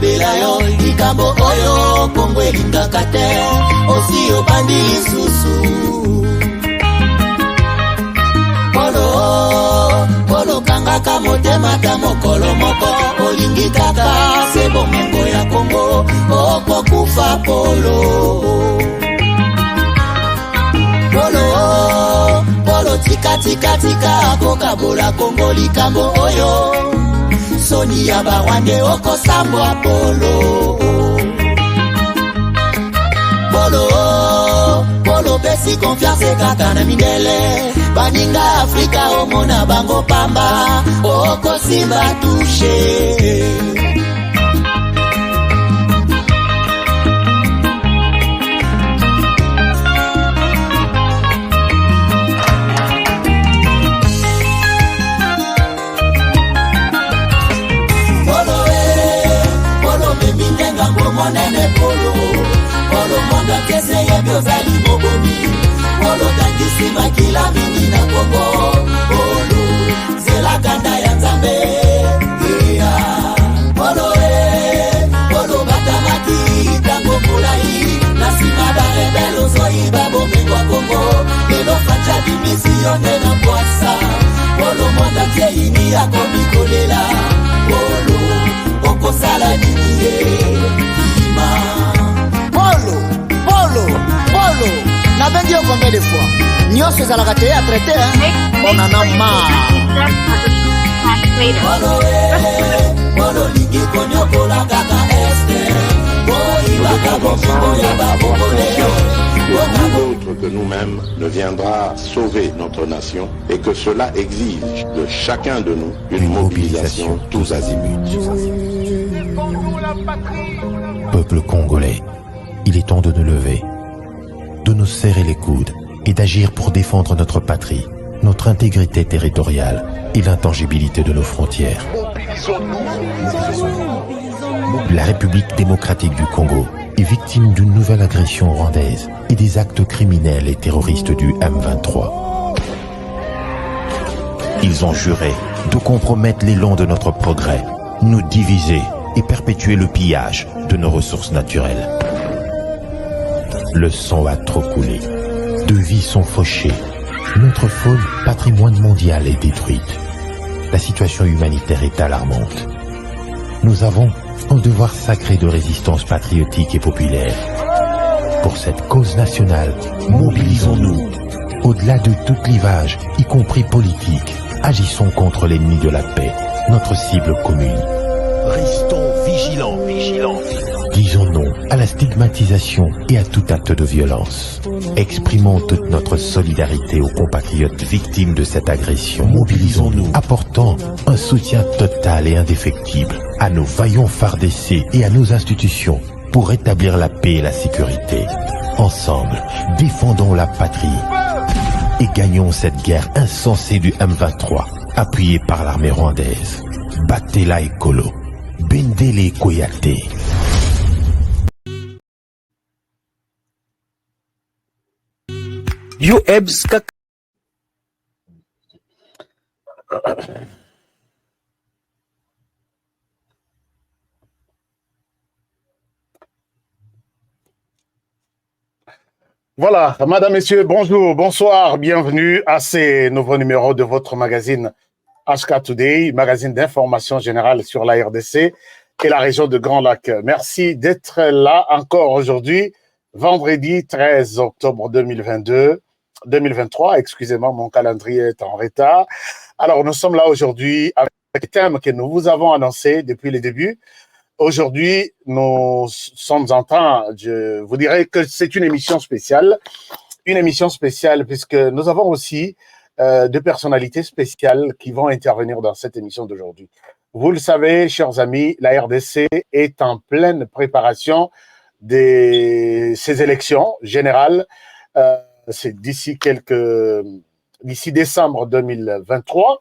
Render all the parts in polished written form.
lobela yo likambo oyo Kongo elingaka te osi obandi lisusu Polo kangaka motema ta mokolo moko olingi kaka se bomengo ya Kongo okokufa Polo tika kokabola Kongo likambo oyo soni ya barwande okosambwa Polo besi confiance kaka na mindele baninga Afrika omona bango pamba okosimba touche Monene Polo monda kese ya biozali mobomi Polo tangisi makila mingi na Kongo Polo zela kanda ya nzambe Polo batamaki tango mulai Nasima ba rebelo zoi babo mengwa Kongo Lelo facha di misione na kwasa Polo monda keini ya komikolela Polo okosala niniye Polo, na bengi yo combien de fois? Nyos ezalaka te à traiter, on en a marre. Polo lingi konyokola kaka este. Autre que nous-mêmes ne viendra sauver notre nation et que cela exige de chacun de nous une mobilisation tous azimuts. Peuple congolais, il est temps de nous lever, de nous serrer les coudes et d'agir pour défendre notre patrie, notre intégrité territoriale et l'intangibilité de nos frontières. La République démocratique du Congo est victime d'une nouvelle agression rwandaise et des actes criminels et terroristes du M23. Ils ont juré de compromettre l'élan de notre progrès, nous diviser et perpétuer le pillage de nos ressources naturelles. Le sang a trop coulé, de vies sont fauchées, notre faune patrimoine mondial est détruite. La situation humanitaire est alarmante. Nous avons un devoir sacré de résistance patriotique et populaire. Pour cette cause nationale, mobilisons-nous. Au-delà de tout clivage, y compris politique, agissons contre l'ennemi de la paix, notre cible commune. Restons vigilants. Disons non à la stigmatisation et à tout acte de violence. Exprimons toute notre solidarité aux compatriotes victimes de cette agression. Mobilisons-nous, apportant un soutien total et indéfectible à nos vaillants FARDC et à nos institutions pour rétablir la paix et la sécurité. Ensemble, défendons la patrie et gagnons cette guerre insensée du M23, appuyée par l'armée rwandaise. Battez-la écolo, Bendele Koyate. Voilà, madame, messieurs, bonjour, bonsoir, bienvenue à ces nouveaux numéros de votre magazine HK Today, magazine d'information générale sur la RDC et la région de Grand Lac. Merci d'être là encore aujourd'hui, vendredi 13 octobre 2023, excusez-moi, mon calendrier est en retard. Alors, nous sommes là aujourd'hui avec le thème que nous vous avons annoncé depuis le début. Aujourd'hui, nous sommes en train, je vous dirais que c'est une émission spéciale puisque nous avons aussi deux personnalités spéciales qui vont intervenir dans cette émission d'aujourd'hui. Vous le savez, chers amis, la RDC est en pleine préparation de ces élections générales. C'est d'ici décembre 2023.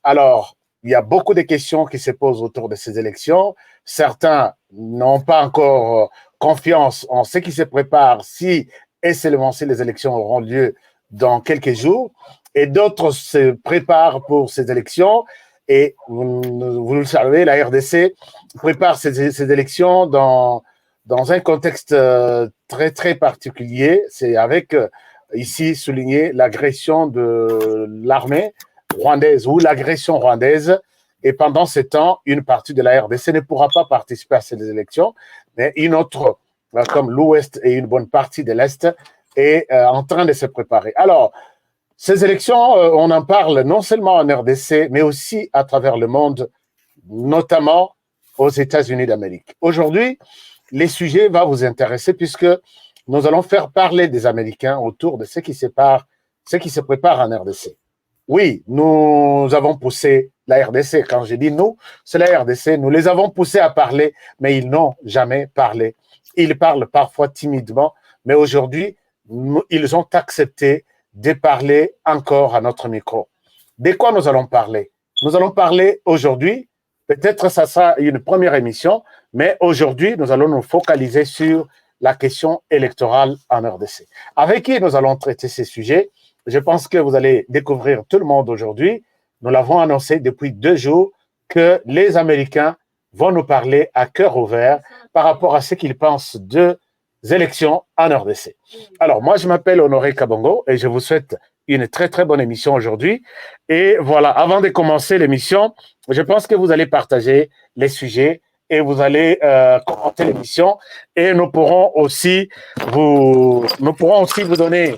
Alors, il y a beaucoup de questions qui se posent autour de ces élections. Certains n'ont pas encore confiance en ce qui se prépare si et seulement si les élections auront lieu dans quelques jours. Et d'autres se préparent pour ces élections Et vous le savez, la RDC prépare ces élections dans un contexte très, très particulier. C'est avec, ici souligné, l'agression de l'armée rwandaise ou l'agression rwandaise. Et pendant ce temps, une partie de la RDC ne pourra pas participer à ces élections, mais une autre, comme l'Ouest et une bonne partie de l'Est, est en train de se préparer. Alors, ces élections, on en parle non seulement en RDC, mais aussi à travers le monde, notamment aux États-Unis d'Amérique. Aujourd'hui, les sujets vont vous intéresser puisque nous allons faire parler des Américains autour de ce qui se prépare en RDC. Oui, nous avons poussé la RDC. Quand je dis nous, c'est la RDC. Nous les avons poussés à parler, mais ils n'ont jamais parlé. Ils parlent parfois timidement, mais aujourd'hui, ils ont accepté de parler encore à notre micro. De quoi nous allons parler? Nous allons parler aujourd'hui, peut-être ça sera une première émission, mais aujourd'hui, nous allons nous focaliser sur la question électorale en RDC. Avec qui nous allons traiter ces sujets? Je pense que vous allez découvrir tout le monde aujourd'hui. Nous l'avons annoncé depuis 2 jours que les Américains vont nous parler à cœur ouvert par rapport à ce qu'ils pensent des élections en RDC. Alors, moi, je m'appelle Honoré Kabongo et je vous souhaite une très, très bonne émission aujourd'hui. Et voilà, avant de commencer l'émission, je pense que vous allez partager les sujets et vous allez commenter l'émission et nous pourrons aussi vous donner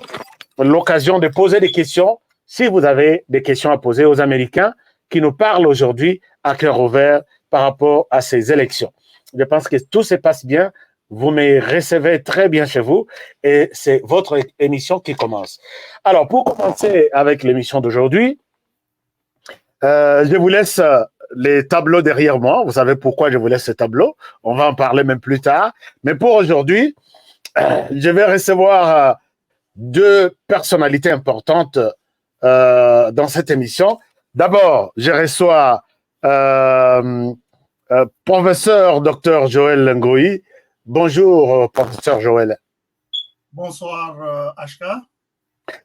l'occasion de poser des questions si vous avez des questions à poser aux Américains qui nous parlent aujourd'hui à cœur ouvert par rapport à ces élections. Je pense que tout se passe bien. Vous me recevez très bien chez vous et c'est votre émission qui commence. Alors, pour commencer avec l'émission d'aujourd'hui, je vous laisse les tableaux derrière moi. Vous savez pourquoi je vous laisse ces tableaux. On va en parler même plus tard. Mais pour aujourd'hui, je vais recevoir 2 personnalités importantes dans cette émission. D'abord, je reçois professeur Dr Joël Ngoyi. Bonjour, professeur Joël. Bonsoir, Ashka.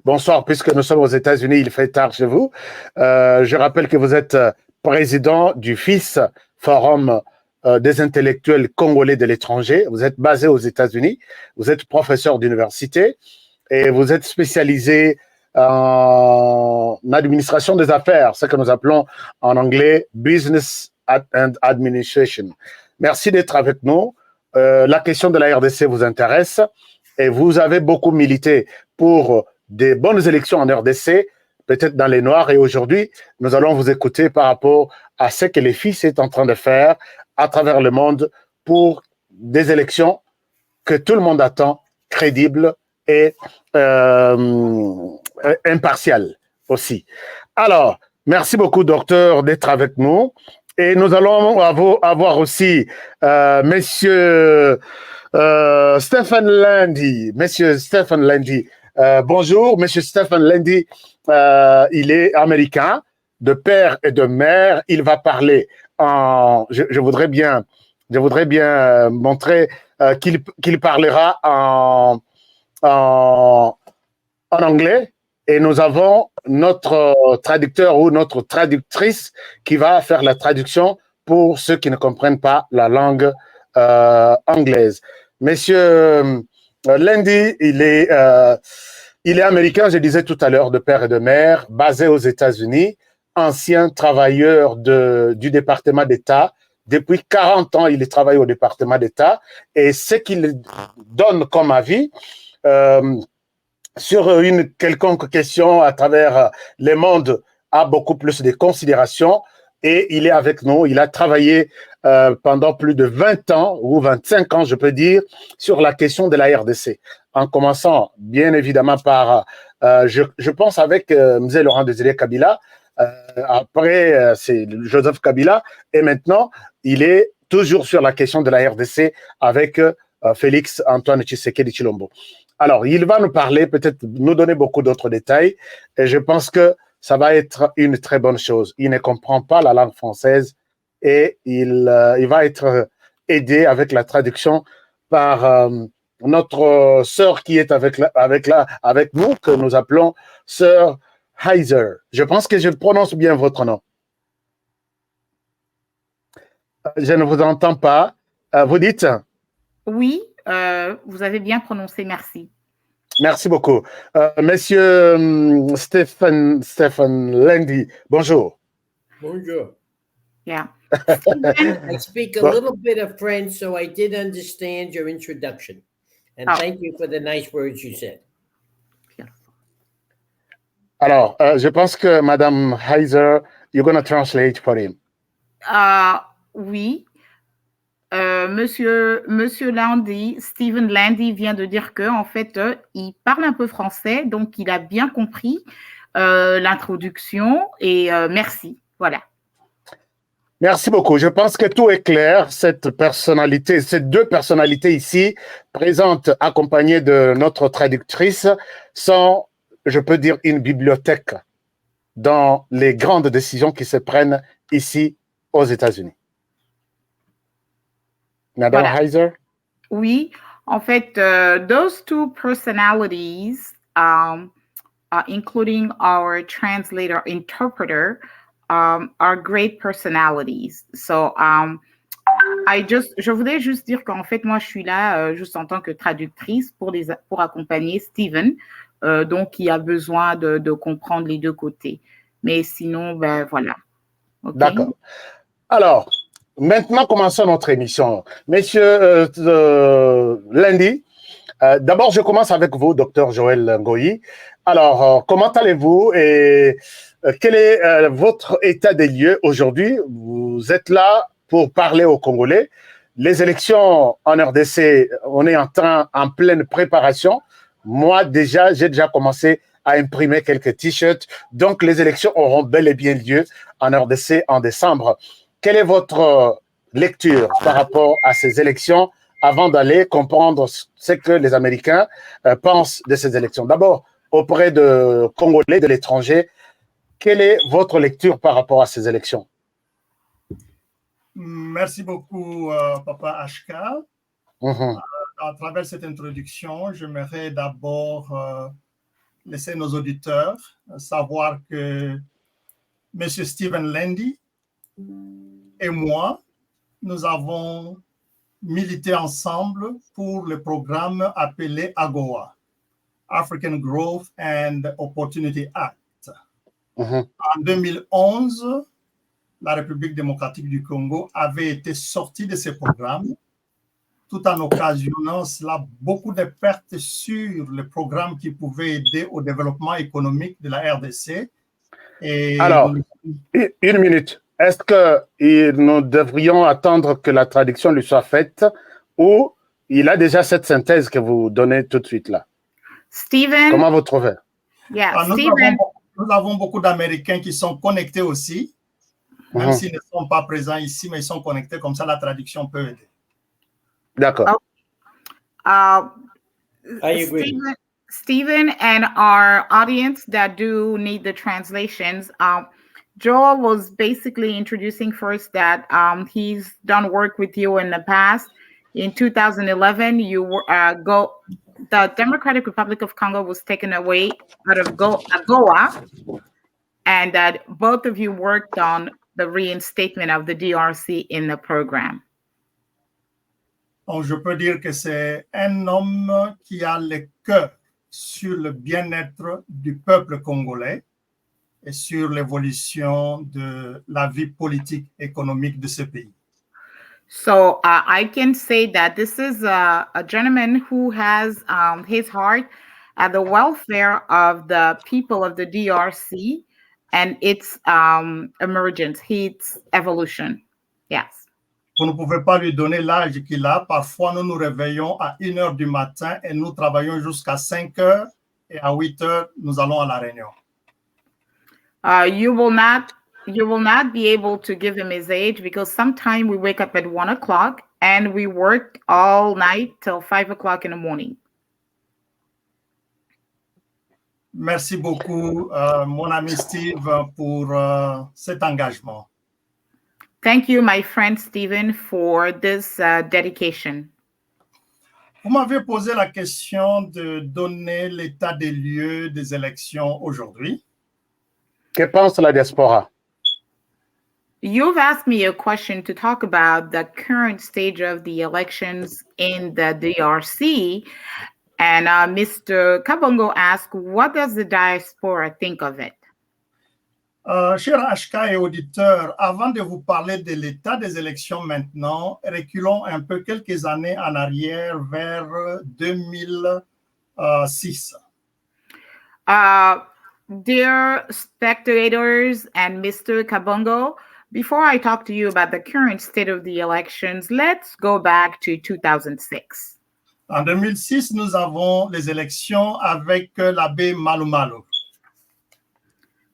Bonsoir, puisque nous sommes aux États-Unis, il fait tard chez vous. Je rappelle que vous êtes président du FIS, Forum des intellectuels congolais de l'étranger. Vous êtes basé aux États-Unis, vous êtes professeur d'université et vous êtes spécialisé en administration des affaires, ce que nous appelons en anglais Business and Administration. Merci d'être avec nous. La question de la RDC vous intéresse et vous avez beaucoup milité pour des bonnes élections en RDC, peut-être dans les Noirs. Et aujourd'hui, nous allons vous écouter par rapport à ce que les FIS est en train de faire à travers le monde pour des élections que tout le monde attend, crédibles et impartiales aussi. Alors, merci beaucoup, docteur, d'être avec nous. Et nous allons avoir aussi Monsieur Stephen Landy. Monsieur Stephen Landy. Bonjour, Monsieur Stephen Landy. Il est américain, de père et de mère. Il va parler en. Je voudrais bien montrer qu'il parlera en anglais. Et nous avons notre traducteur ou notre traductrice qui va faire la traduction pour ceux qui ne comprennent pas la langue anglaise. Monsieur Landy, il est américain, je disais tout à l'heure, de père et de mère, basé aux États-Unis, ancien travailleur du département d'État. Depuis 40 ans, il travaille au département d'État et ce qu'il donne comme avis sur une quelconque question à travers le monde a beaucoup plus de considération et il est avec nous. Il a travaillé pendant plus de 20 ans ou 25 ans, je peux dire, sur la question de la RDC. En commençant, bien évidemment, par, je pense, avec M. Laurent Désiré Kabila. Après, c'est Joseph Kabila. Et maintenant, il est toujours sur la question de la RDC avec Félix Antoine Tshisekedi Tshilombo. Alors, il va nous parler, peut-être nous donner beaucoup d'autres détails. Et je pense que ça va être une très bonne chose. Il ne comprend pas la langue française et il va être aidé avec la traduction par notre sœur qui est avec nous, que nous appelons sœur Heiser. Je pense que je prononce bien votre nom. je ne vous entends pas. Vous dites? Oui, vous avez bien prononcé, merci. Merci beaucoup. Monsieur Stephen Landy, bonjour. Bonjour. Yeah. I speak a Well- little bit of French, so I did understand your introduction. And Oh. thank you for the nice words you said. Alors, je pense que Madame Heiser, you're going to translate for him. Oui. Monsieur Landy, Stephen Landy vient de dire que en fait, il parle un peu français, donc il a bien compris l'introduction et merci. Voilà. Merci beaucoup. Je pense que tout est clair. Cette personnalité, ces deux personnalités ici, présentes, accompagnées de notre traductrice, sont, je peux dire, une bibliothèque dans les grandes décisions qui se prennent ici aux États-Unis. Madame Voilà. Heiser? Oui, en fait, those two personalities, including our translator, interpreter, are great personalities. So, je voudrais juste dire qu'en fait, moi, je suis là juste en tant que traductrice pour accompagner Stephen, donc qui a besoin de comprendre les deux côtés. Mais sinon, ben voilà. Okay? D'accord. Alors, maintenant, commençons notre émission. Monsieur Landy, d'abord, je commence avec vous, docteur Joël Ngoyi. Alors, comment allez-vous et quel est votre état des lieux aujourd'hui? Vous êtes là pour parler aux Congolais. Les élections en RDC, on est en pleine préparation. Moi, j'ai déjà commencé à imprimer quelques t-shirts. Donc, les élections auront bel et bien lieu en RDC en décembre. Quelle est votre lecture par rapport à ces élections avant d'aller comprendre ce que les Américains pensent de ces élections? D'abord, auprès de Congolais de l'étranger, quelle est votre lecture par rapport à ces élections? Merci beaucoup, Papa HK. À travers cette introduction, j'aimerais d'abord laisser nos auditeurs savoir que M. Stephen Landy et moi, nous avons milité ensemble pour le programme appelé AGOA, African Growth and Opportunity Act. En 2011, la République démocratique du Congo avait été sortie de ce programme, tout en occasionnant cela beaucoup de pertes sur le programme qui pouvait aider au développement économique de la RDC. Et alors, une minute. Est-ce que nous devrions attendre que la traduction lui soit faite ou il a déjà cette synthèse que vous donnez tout de suite là? Stephen? Comment vous trouvez? Yeah, nous avons beaucoup d'Américains qui sont connectés aussi, même s'ils ne sont pas présents ici, mais ils sont connectés, comme ça la traduction peut aider. D'accord. I agree. Stephen and our audience that do need the translations, Joel was basically introducing first that he's done work with you in the past. In 2011, the Democratic Republic of Congo was taken away out of AGOA, and that both of you worked on the reinstatement of the DRC in the program. Donc, je peux dire que c'est un homme qui a le cœur sur le bien-être du peuple congolais et sur l'évolution de la vie politique économique de ce pays. So I can say that this is a gentleman who has his heart at the welfare of the people of the DRC and its emergence, its evolution. Yes. Vous ne pouvez pas lui donner l'âge qu'il a. Parfois, nous nous réveillons à 1h du matin et nous travaillons jusqu'à 5h et à 8h, nous allons à la réunion. You will not be able to give him his age because sometimes we wake up at 1 o'clock and we work all night till 5 o'clock in the morning. Merci beaucoup, mon ami Steve, pour cet engagement. Thank you, my friend Stephen, for this dedication. Vous m'avez posé la question de donner l'état des lieux des élections aujourd'hui. Que pense la diaspora? You've asked me a question to talk about the current stage of the elections in the DRC. And Mr. Kabongo asked, what does the diaspora think of it? Chers HK et auditeurs, avant de vous parler de l'état des élections maintenant, reculons un peu quelques années en arrière vers 2006. Dear spectators and Mr. Kabongo, before I talk to you about the current state of the elections, let's go back to 2006. En 2006, nous avons les élections avec l'abbé Malou Malou.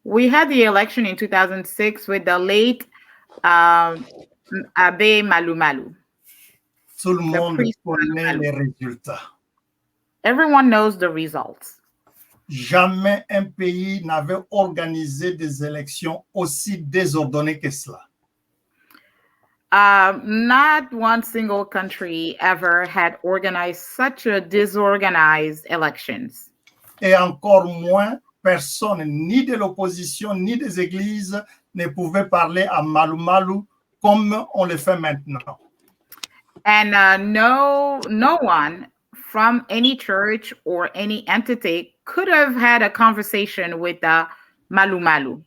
We had the election in 2006 with the late Abbé Malou Malou. Tout le monde connaît les résultats. Everyone knows the results. Jamais un pays n'avait organisé des élections aussi désordonnées que cela. Not one single country ever had organized such a disorganized elections. Et encore moins, personne, ni de l'opposition, ni des églises, ne pouvait parler à Malou Malou comme on le fait maintenant. And no one from any church or any entity could have had a conversation with Malou Malou.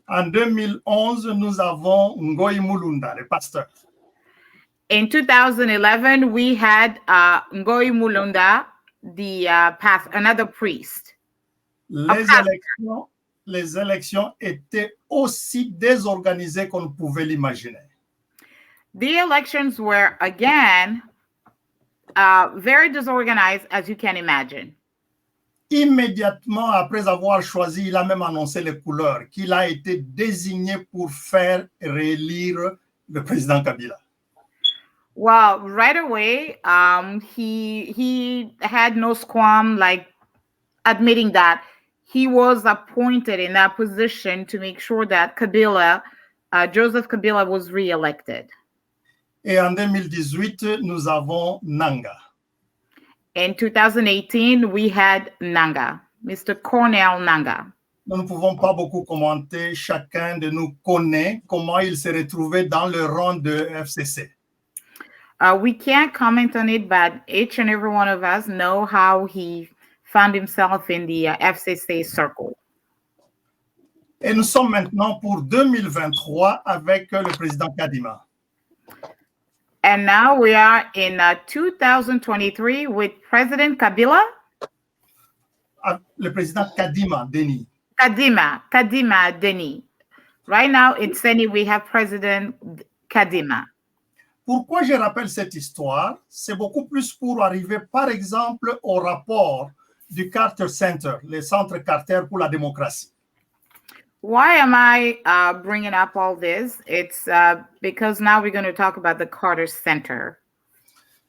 En 2011, nous avons Ngoyi Mulunda, le pasteur. In 2011, we had Ngoyi Mulunda, another priest. Les élections étaient aussi désorganisées qu'on pouvait l'imaginer. The elections were, again, very disorganized, as you can imagine. Immédiatement après avoir choisi, il a même annoncé les couleurs, qu'il a été désigné pour faire réélire le président Kabila. Well, right away, he had no qualm like admitting that he was appointed in that position to make sure that Kabila, Joseph Kabila, was reelected. Et en 2018, nous avons Nanga. In 2018, we had Nanga, Mr. Cornel Nanga. Nous ne pouvons pas beaucoup commenter. Chacun de nous connaît comment il s'est retrouvé dans le rang de FCC. We can't comment on it, but each and every one of us know how he found himself in the FCC circle. Et nous sommes maintenant pour 2023 avec le président Kadima. And now we are in 2023 with President Kabila. Le président Kadima Deni. Kadima Deni. Right now in Seni, we have President Kadima. Pourquoi je rappelle cette histoire? C'est beaucoup plus pour arriver, par exemple, au rapport du Carter Center, le Centre Carter pour la démocratie. Why am I bringing up all this? It's because now we're going to talk about the Carter Center.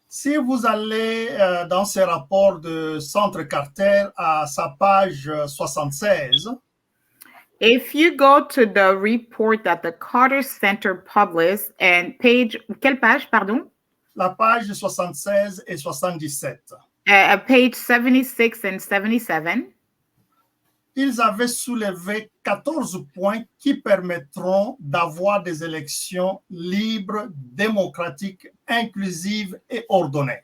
Si vous allez dans ce rapport de Centre Carter à sa page 76, if you go to the report that the Carter Center published and quelle page, pardon? La page 76 et 77. Page 76 and 77. Ils avaient soulevé 14 points qui permettront d'avoir des élections libres, démocratiques, inclusives et ordonnées.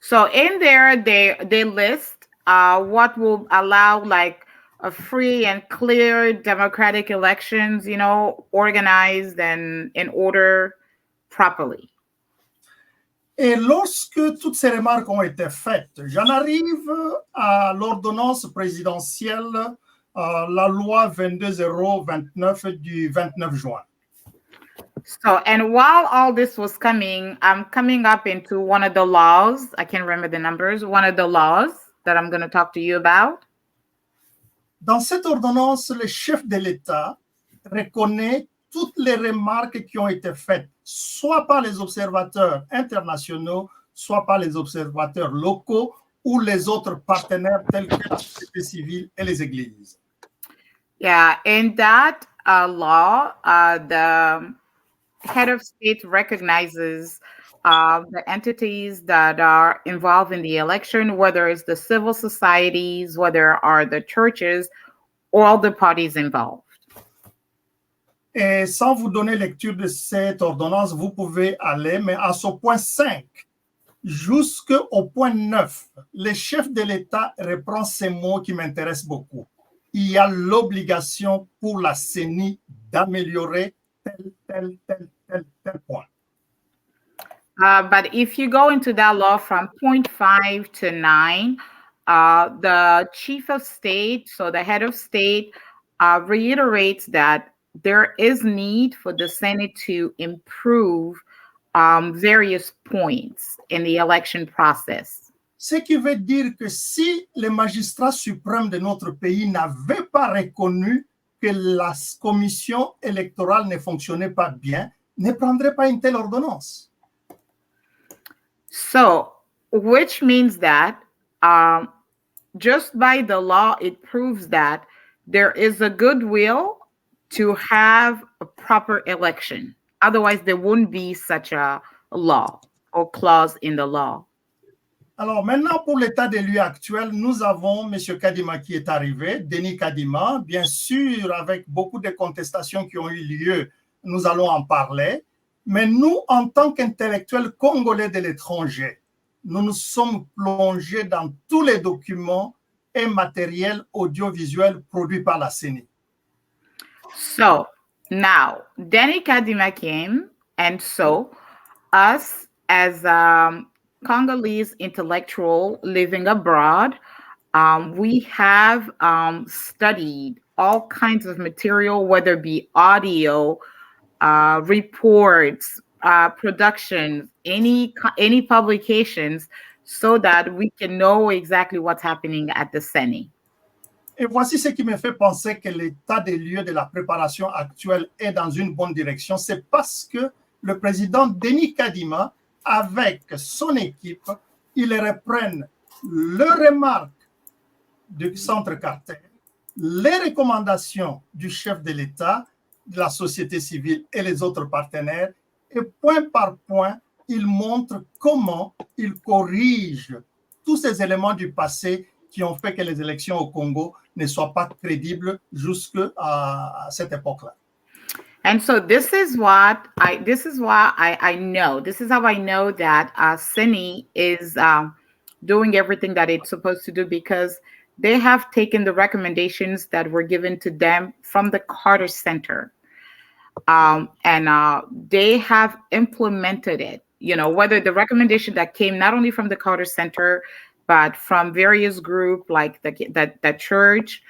So in there, they list what will allow like a free and clear democratic elections, organized and in order properly. Et lorsque toutes ces remarques ont été faites, j'en arrive à l'ordonnance présidentielle, la loi 22029 du 29 juin. So, and while all this was coming, I'm coming up into one of the laws. I can't remember the numbers. One of the laws that I'm going to talk to you about. Dans cette ordonnance, le chef de l'État reconnaît toutes les remarques qui ont été faites, soit par les observateurs internationaux, soit par les observateurs locaux ou les autres partenaires tels que la société civile et les églises. Yeah, in that law, the head of state recognizes the entities that are involved in the election, whether it's the civil societies, whether are the churches, all the parties involved. Et sans vous donner lecture de cette ordonnance, vous pouvez aller, mais à ce point 5 jusqu'au point 9, le chef de l'État reprend ces mots qui m'intéressent beaucoup. Il y a l'obligation pour la CENI d'améliorer tel point. But if you go into that law from point 5 to 9, the chief of state, so the head of state, reiterates that there is need for the Senate to improve various points in the election process. Ce qui veut dire que si les magistrats suprêmes de notre pays n'avaient pas reconnu que la commission électorale ne fonctionnait pas bien, ne prendraient pas une telle ordonnance. So, which means that just by the law, it proves that there is a goodwill to have a proper election. Otherwise, there wouldn't be such a law or clause in the law. Alors maintenant, pour l'état des lieux actuel, nous avons M. Kadima qui est arrivé, Denis Kadima, bien sûr, avec beaucoup de contestations qui ont eu lieu, nous allons en parler. Mais nous, en tant qu'intellectuels congolais de l'étranger, nous nous sommes plongés dans tous les documents et matériels audiovisuels produits par la CENI. So now, Denis Kadima came, and so us as Congolese intellectual living abroad, we have studied all kinds of material, whether it be audio, reports, productions, any publications, so that we can know exactly what's happening at the CENI. Et voici ce qui me fait penser que l'état des lieux de la préparation actuelle est dans une bonne direction. C'est parce que le président Denis Kadima, avec son équipe, ils reprennent les remarques du Centre Carter, les recommandations du chef de l'État, de la société civile et les autres partenaires, et point par point, ils montrent comment ils corrigent tous ces éléments du passé qui ont fait que les élections au Congo ne soient pas crédibles jusqu'à cette époque-là. And so this is how I know that CENI is doing everything that it's supposed to do, because they have taken the recommendations that were given to them from the Carter Center. And they have implemented it, whether the recommendation that came not only from the Carter Center, but from various groups like the church,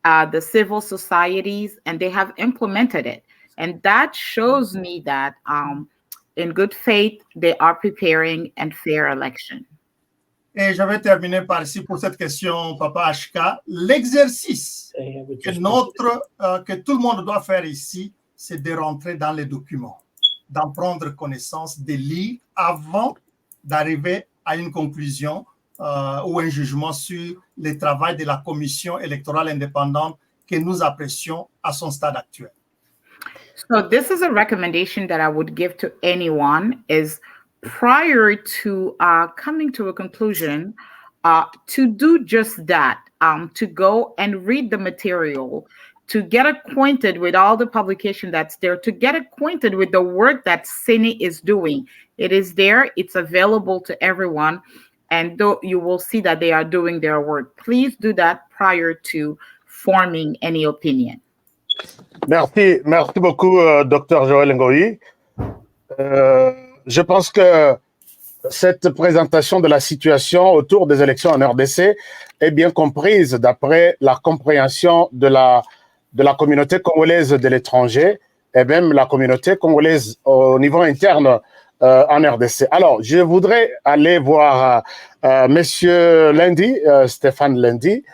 the civil societies, and they have implemented it. And that shows me that in good faith, they are preparing a fair election. Et je vais terminer par ici pour cette question, Papa HK. L'exercice que tout le monde doit faire ici, c'est de rentrer dans les documents, d'en prendre connaissance, de lire avant d'arriver à une conclusion ou un jugement sur le travail de la commission électorale indépendante que nous apprécions à son stade actuel. So this is a recommendation that I would give to anyone, is prior to coming to a conclusion, to do just that, to go and read the material, to get acquainted with all the publication that's there, to get acquainted with the work that CENI is doing. It is there, it's available to everyone, and you will see that they are doing their work. Please do that prior to forming any opinion. Merci beaucoup, Dr. Joël Ngoyi. Je pense que cette présentation de la situation autour des élections en RDC est bien comprise d'après la compréhension de la communauté congolaise de l'étranger et même la communauté congolaise au niveau interne en RDC. Alors, je voudrais aller voir Monsieur Lundi, Stéphane Lundi,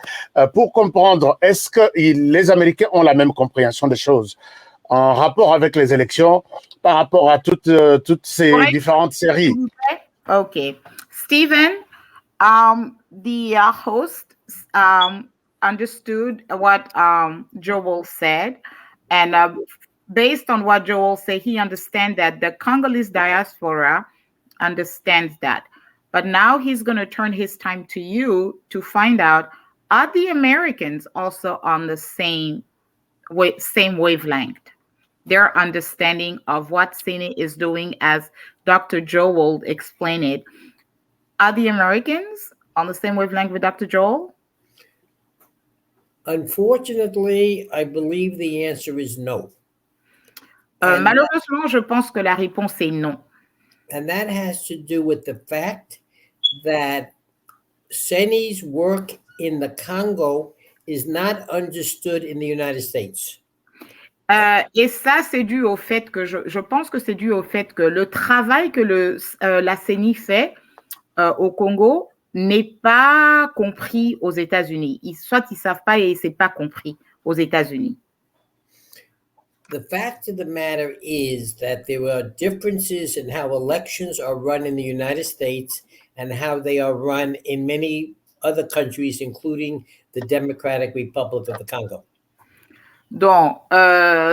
pour comprendre, est-ce que les Américains ont la même compréhension des choses en rapport avec les élections, par rapport à toutes ces différentes séries? Okay. Stephen, the host understood what Joel said, and based on what Joel said, he understands that the Congolese diaspora understands that. But now he's going to turn his time to you to find out, are the Americans also on the same wavelength? their understanding of what CENI is doing, as Dr. Joel will explain it. Are the Americans on the same wavelength with Dr. Joel? Unfortunately, I believe the answer is no. Malheureusement, je pense que la réponse est non. And that has to do with the fact that CENI's work in the Congo is not understood in the United States. Et ça, c'est dû au fait que je pense que c'est dû au fait que le travail que la CENI fait au Congo n'est pas compris aux États-Unis. Soit ils ne savent pas et ce n'est pas compris aux États-Unis. The fact of the matter is that there are differences in how elections are run in the United States and how they are run in many other countries, including the Democratic Republic of the Congo. Donc,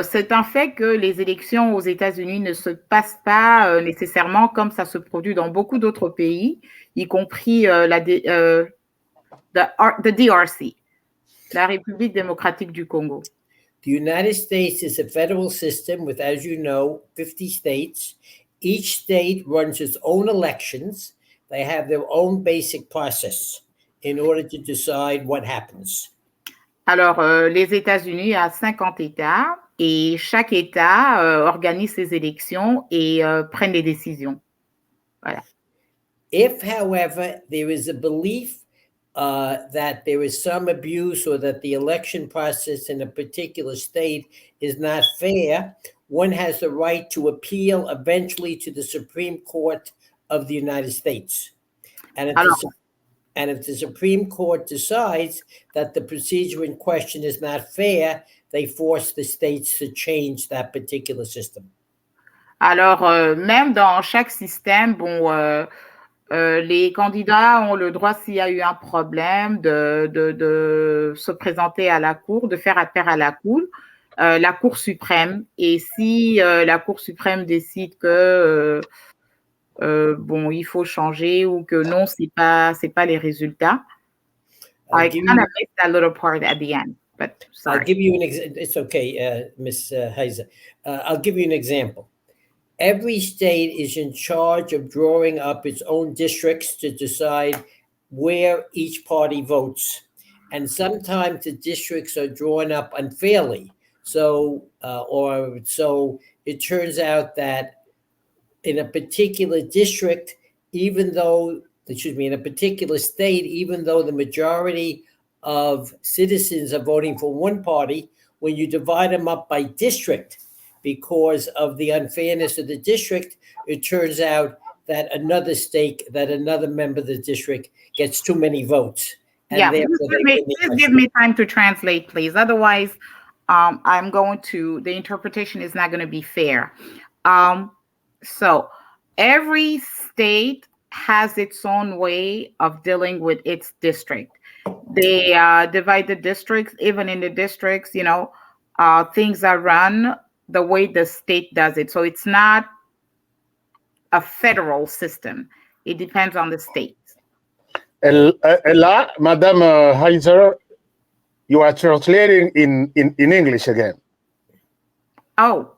c'est un fait que les élections aux États-Unis ne se passent pas nécessairement comme ça se produit dans beaucoup d'autres pays, y compris the DRC, la République démocratique du Congo. The United States is a federal system with, as you know, 50 states. Each state runs its own elections. They have their own basic process in order to decide what happens. Alors, les États-Unis a 50 États et chaque État organise ses élections et prenne des décisions. Voilà. If, however, there is a belief that there is some abuse or that the election process in a particular state is not fair, one has the right to appeal eventually to the Supreme Court of the United States. And if the Supreme Court decides that the procedure in question is not fair, they force the states to change that particular system. Alors, même dans chaque système, les candidats ont le droit, s'il y a eu un problème, de se présenter à la Cour, de faire appel à la Cour suprême. Et si la Cour suprême décide que il faut changer ou que non, c'est pas les résultats. I kind of missed that little part at the end, but sorry. I'll give you an example. It's okay, Ms. Heiser. I'll give you an example. Every state is in charge of drawing up its own districts to decide where each party votes. And sometimes the districts are drawn up unfairly. So it turns out that in a particular district, in a particular state, even though the majority of citizens are voting for one party, when you divide them up by district, because of the unfairness of the district, it turns out that another member of the district gets too many votes. And please give me time to translate, please. Otherwise, the interpretation is not going to be fair. So every state has its own way of dealing with its district. They divide the districts, even in the districts, things are run the way the state does it. So it's not a federal system. It depends on the state. And là, Madame Heiser, you are translating in English again. Oh.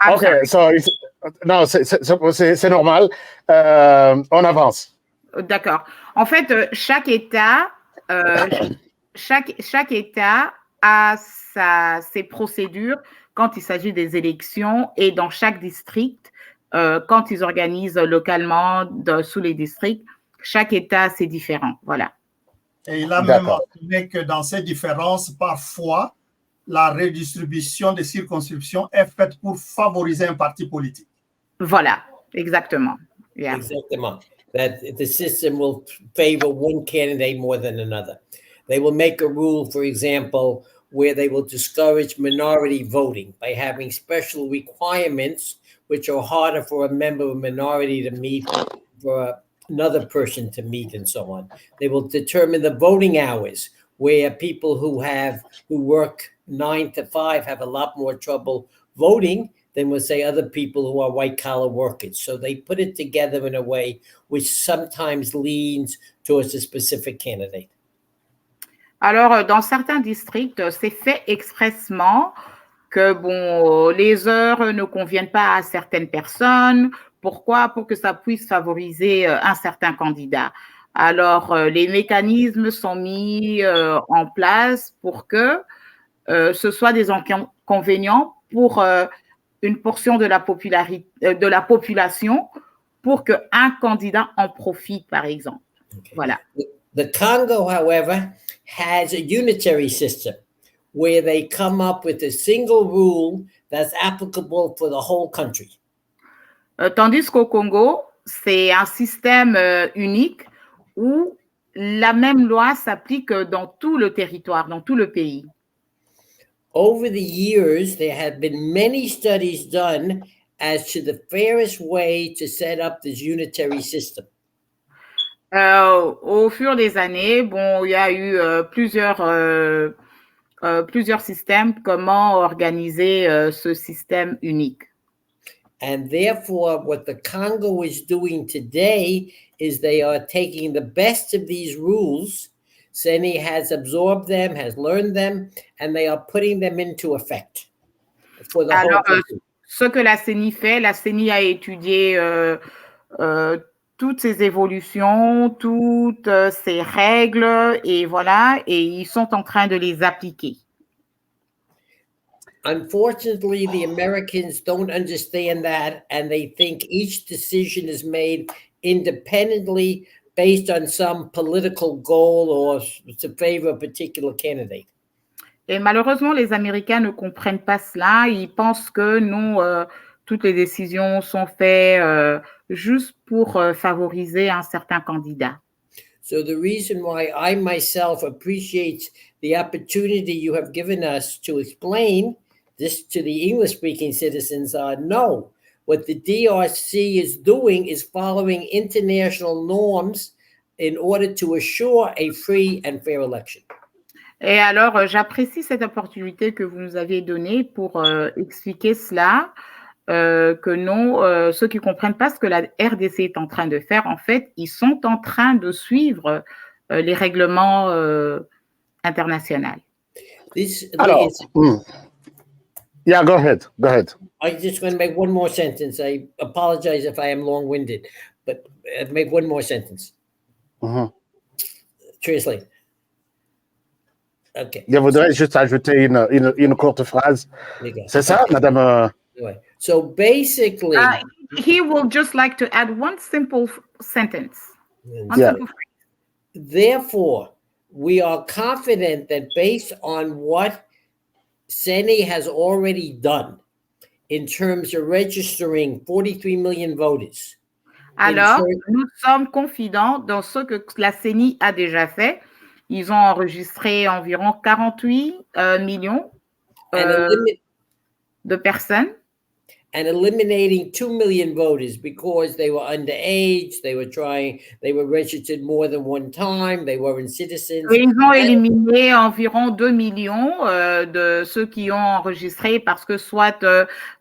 OK, c'est normal. On avance. D'accord. En fait, chaque État a ses procédures quand il s'agit des élections et dans chaque district, quand ils organisent localement sous les districts, chaque État, c'est différent. Voilà. Et il a même mentionné que dans ces différences, parfois, la redistribution des circonscriptions est faite pour favoriser un parti politique. Voilà, exactement. Yeah. Exactement. That the system will favor one candidate more than another. They will make a rule, for example, where they will discourage minority voting by having special requirements which are harder for a member of a minority to meet, for another person to meet, and so on. They will determine the voting hours, where people who work 9 to 5 have a lot more trouble voting than would say other people who are white-collar workers. So they put it together in a way which sometimes leans towards a specific candidate. Alors, dans certains districts, c'est fait expressement que, bon, les heures ne conviennent pas à certaines personnes. Pourquoi? Pour que ça puisse favoriser un certain candidat. Alors, les mécanismes sont mis en place pour que ce soit des inconvénients pour une portion de la population pour qu'un candidat en profite, par exemple. Okay. Voilà. The Congo, however, has a unitary system where they come up with a single rule that's applicable for the whole country. Tandis qu'au Congo, c'est un système unique où la même loi s'applique dans tout le territoire, dans tout le pays. Over the years, there have been many studies done as to the fairest way to set up this unitary system. Au fur des années, bon, il y a eu plusieurs systèmes, comment organiser ce système unique. And therefore, what the Congo is doing today is they are taking the best of these rules. CENI has absorbed them, has learned them, and they are putting them into effect for the whole country. Ce que la CENI fait, la CENI a étudié toutes ces évolutions, toutes ces règles, et voilà, et ils sont en train de les appliquer. Unfortunately, the Americans don't understand that, and they think each decision is made independently based on some political goal or to favor a particular candidate. Et malheureusement, les Américains ne comprennent pas cela. Ils pensent que non, toutes les décisions sont faites juste pour favoriser un certain candidat. So the reason why I myself appreciate the opportunity you have given us to explain this to the English-speaking citizens are no. What the DRC is doing is following international norms in order to assure a free and fair election. Et alors, j'apprécie cette opportunité que vous nous avez donnée pour expliquer cela, que non, ceux qui ne comprennent pas ce que la RDC est en train de faire, en fait, ils sont en train de suivre les règlements internationaux. Yeah, go ahead. I'm just going to make one more sentence. I apologize if I am long-winded, but make one more sentence. Translate. Okay. Je voudrais juste ajouter une courte phrase. C'est ça, Madame? So basically, he will just like to add one simple sentence. Simple phrase. Therefore, we are confident that based on what CENI has already done in terms of registering 43 million voters. Alors, nous sommes confidents dans ce que la CENI a déjà fait. Ils ont enregistré environ 48 millions de personnes. And eliminating 2 million voters because they were underage, they were registered more than one time, they weren't citizens. Et ils ont éliminé environ 2 millions de ceux qui ont enregistré parce que soit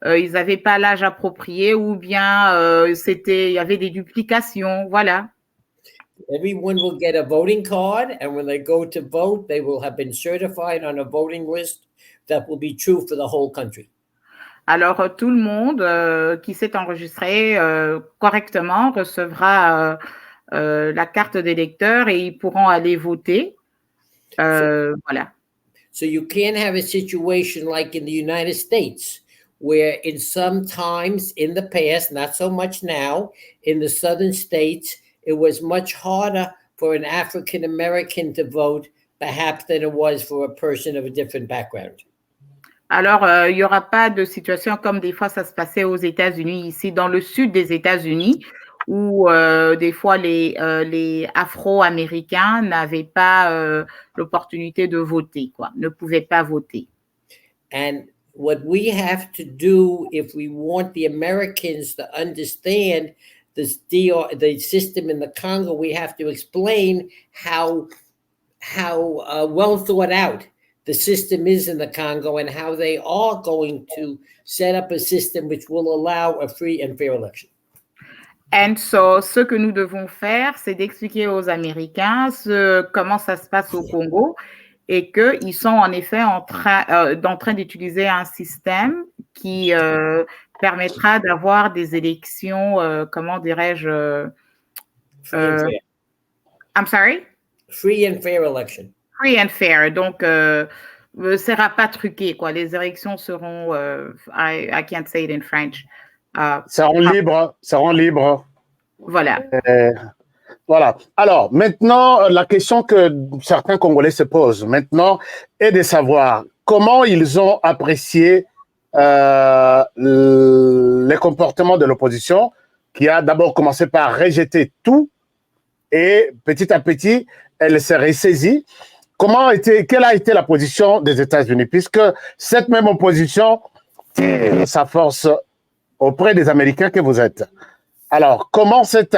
ils n'avaient pas l'âge approprié ou bien il y avait des duplications, voilà. Everyone will get a voting card, and when they go to vote, they will have been certified on a voting list that will be true for the whole country. Alors, tout le monde qui s'est enregistré correctement recevra la carte d'électeur et ils pourront aller voter. Voilà. So you can't have a situation like in the United States, where in some times in the past, not so much now, in the southern states, it was much harder for an African American to vote, perhaps, than it was for a person of a different background. Alors, il n'y aura pas de situation comme des fois ça se passait aux États-Unis, ici dans le sud des États-Unis, où des fois les Afro-Américains n'avaient pas l'opportunité de voter, quoi, ne pouvaient pas voter. And what we have to do if we want the Americans to understand the system in the Congo, we have to explain how well thought out the system is in the Congo and how they are going to set up a system which will allow a free and fair election. And so, ce que nous devons faire, c'est d'expliquer aux Américains comment ça se passe au Congo et qu'ils sont en effet en train d'utiliser un système qui permettra d'avoir des élections, comment dirais-je, I'm sorry? Free and fair election. Free and fair. Donc, sera pas truqué, quoi. Les élections seront, I can't say it in French. Seront libres. Voilà. Voilà. Alors, maintenant, la question que certains Congolais se posent maintenant est de savoir comment ils ont apprécié les comportements de l'opposition, qui a d'abord commencé par rejeter tout et petit à petit, elle s'est ressaisie. Quelle a été la position des États-Unis, puisque cette même opposition tire sa force auprès des Américains que vous êtes. Alors, comment cette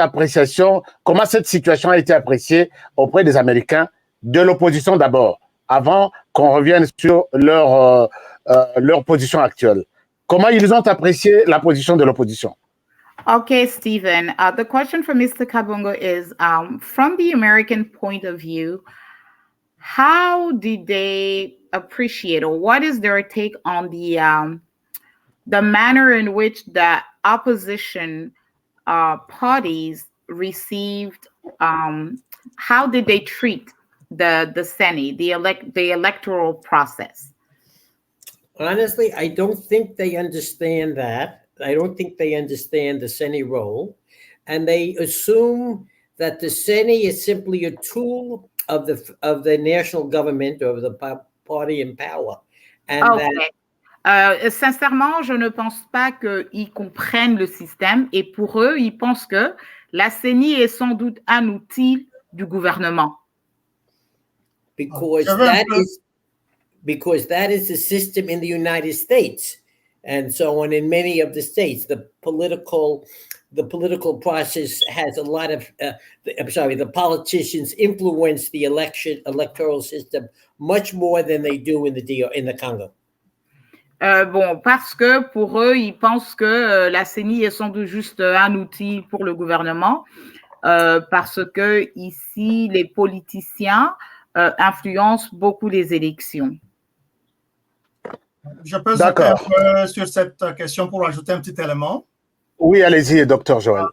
situation a été appréciée auprès des Américains, de l'opposition d'abord, avant qu'on revienne sur leur position actuelle? Comment ils ont apprécié la position de l'opposition? Okay, Stephen. The question for Mr. Kabongo is, from the American point of view, how did they appreciate, or what is their take on the manner in which the opposition parties received? How did they treat the Senate, the electoral process? Honestly, I don't think they understand that. I don't think they understand the Senate role, and they assume that the Senate is simply a tool of the national government or of the party in power. And sincèrement, je ne pense pas qu'ils comprennent le système, et pour eux, ils pensent que la CENI est sans doute un outil du gouvernement. Because that is the system in the United States, and so on in many of the states. The political process has a lot of the politicians influence the electoral system much more than they do in the Congo. Parce que pour eux, ils pensent que la CENI est sans doute juste un outil pour le gouvernement, parce que ici, les politiciens influencent beaucoup les élections. Je peux sauter un peu sur cette question pour ajouter un petit élément. Oui, allez-y, Dr. Joël.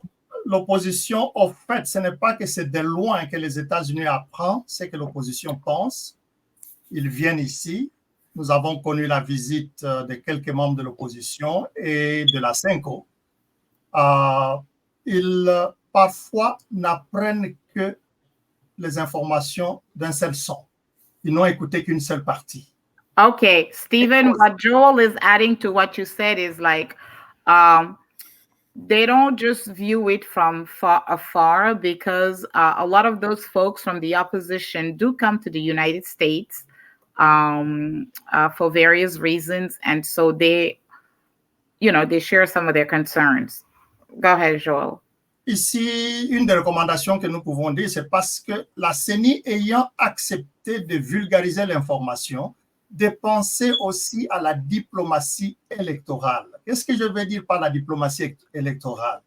L'opposition, au fait, ce n'est pas que c'est de loin que les États-Unis apprennent ce que l'opposition pense. Ils viennent ici. Nous avons connu la visite de quelques membres de l'opposition et de la CENCO. Ils, parfois, n'apprennent que les informations d'un seul son. Ils n'ont écouté qu'une seule partie. Okay, Stephen, what Joel is adding to what you said is like, they don't just view it from afar, because a lot of those folks from the opposition do come to the United States for various reasons. And so they share some of their concerns. Go ahead, Joel. Ici, une des recommandations que nous pouvons dire, c'est parce que la CENI ayant accepté de vulgariser l'information, de penser aussi à la diplomatie électorale. Qu'est-ce que je veux dire par la diplomatie électorale?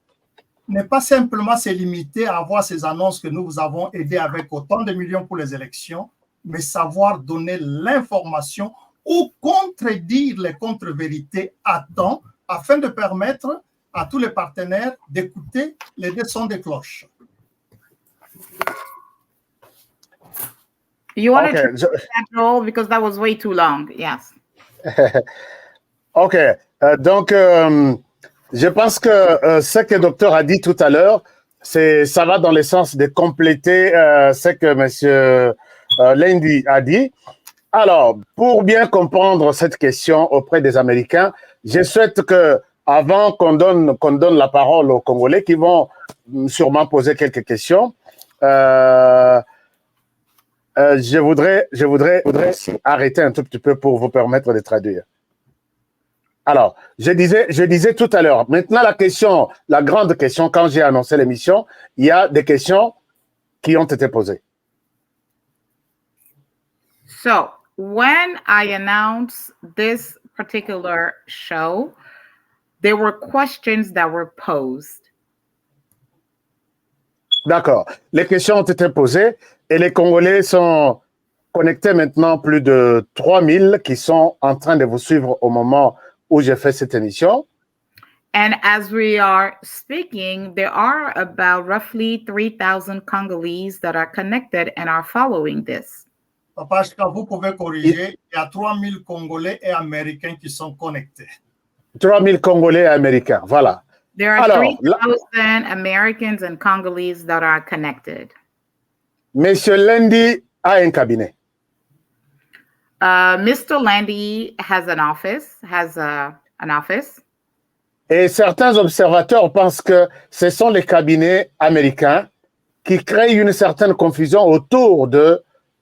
Ne pas simplement se limiter à avoir ces annonces que nous vous avons aidé avec autant de millions pour les élections, mais savoir donner l'information ou contredire les contre-vérités à temps afin de permettre à tous les partenaires d'écouter les deux sons des cloches. You want to that role because that was way too long. Yes. OK. Donc, je pense que ce que le docteur a dit tout à l'heure, ça va dans le sens de compléter ce que M. Lendi a dit. Alors, pour bien comprendre cette question auprès des Américains, je souhaite que, avant qu'on donne la parole aux Congolais qui vont sûrement poser quelques questions, je voudrais arrêter un tout petit peu pour vous permettre de traduire. Alors, je disais tout à l'heure, maintenant la grande question, quand j'ai annoncé l'émission, il y a des questions qui ont été posées. So, when I announced this particular show, there were questions that were posed. D'accord. Les questions ont été posées et les Congolais sont connectés maintenant plus de 3000 qui sont en train de vous suivre au moment où j'ai fait cette émission. And as we are speaking, there are about roughly 3,000 Congolese that are connected and are following this. Papa Ashka, vous pouvez corriger, il y a 3000 Congolais et Américains qui sont connectés. 3000 Congolais et Américains, voilà. There are Alors, 3,000 Americans and Congolese that are connected. Monsieur Lundi a un cabinet. Mr. Landy has an office, Et certains observateurs pensent que ce sont les cabinets américains qui créent une certaine confusion autour des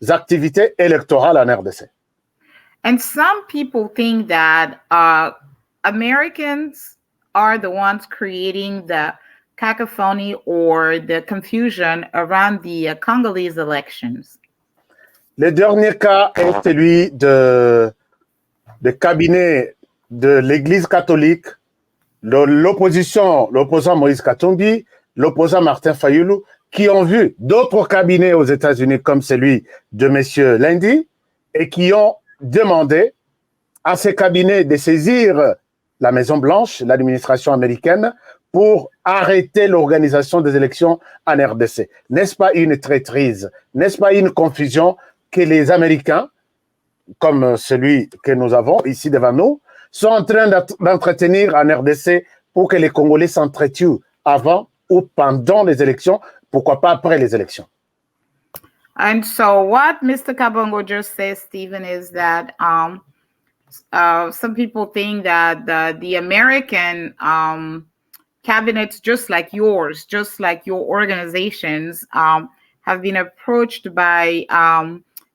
activités électorales en RDC. And some people think that Americans are the ones creating the cacophony or the confusion around the Congolese elections. Le dernier cas est celui de cabinet de l'Église catholique, l'opposant Moïse Katumbi, l'opposant Martin Fayulu, qui ont vu d'autres cabinets aux États-Unis comme celui de M. Lundi et qui ont demandé à ces cabinets de saisir la Maison-Blanche, l'administration américaine, pour arrêter l'organisation des élections en RDC. N'est-ce pas une traîtrise? N'est-ce pas une confusion que les Américains, comme celui que nous avons ici devant nous, sont en train d'entretenir en RDC pour que les Congolais s'entretuent avant ou pendant les élections, pourquoi pas après les élections? And so what Mr. Kabongo just says, Stephen, is that some people think that the American cabinets, just like yours, just like your organizations, have been approached by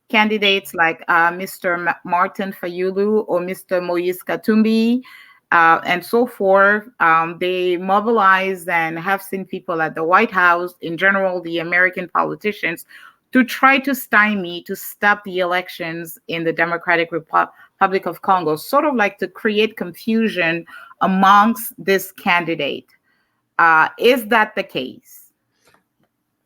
candidates like Mr. Martin Fayulu or Mr. Moïse Katumbi, and so forth. They mobilize and have seen people at the White House, in general, the American politicians, to try to stymie, to stop the elections in the Democratic Republic of Congo, sort of like to create confusion amongst this candidate. Is that the case?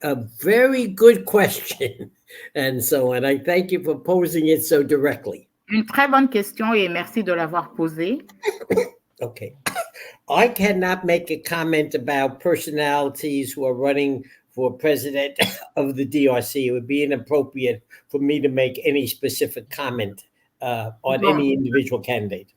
A very good question. And I thank you for posing it so directly. Une très bonne question et merci de l'avoir posée. Okay. I cannot make a comment about personalities who are running for president of the DRC. It would be inappropriate for me to make any specific comment on any individual candidate.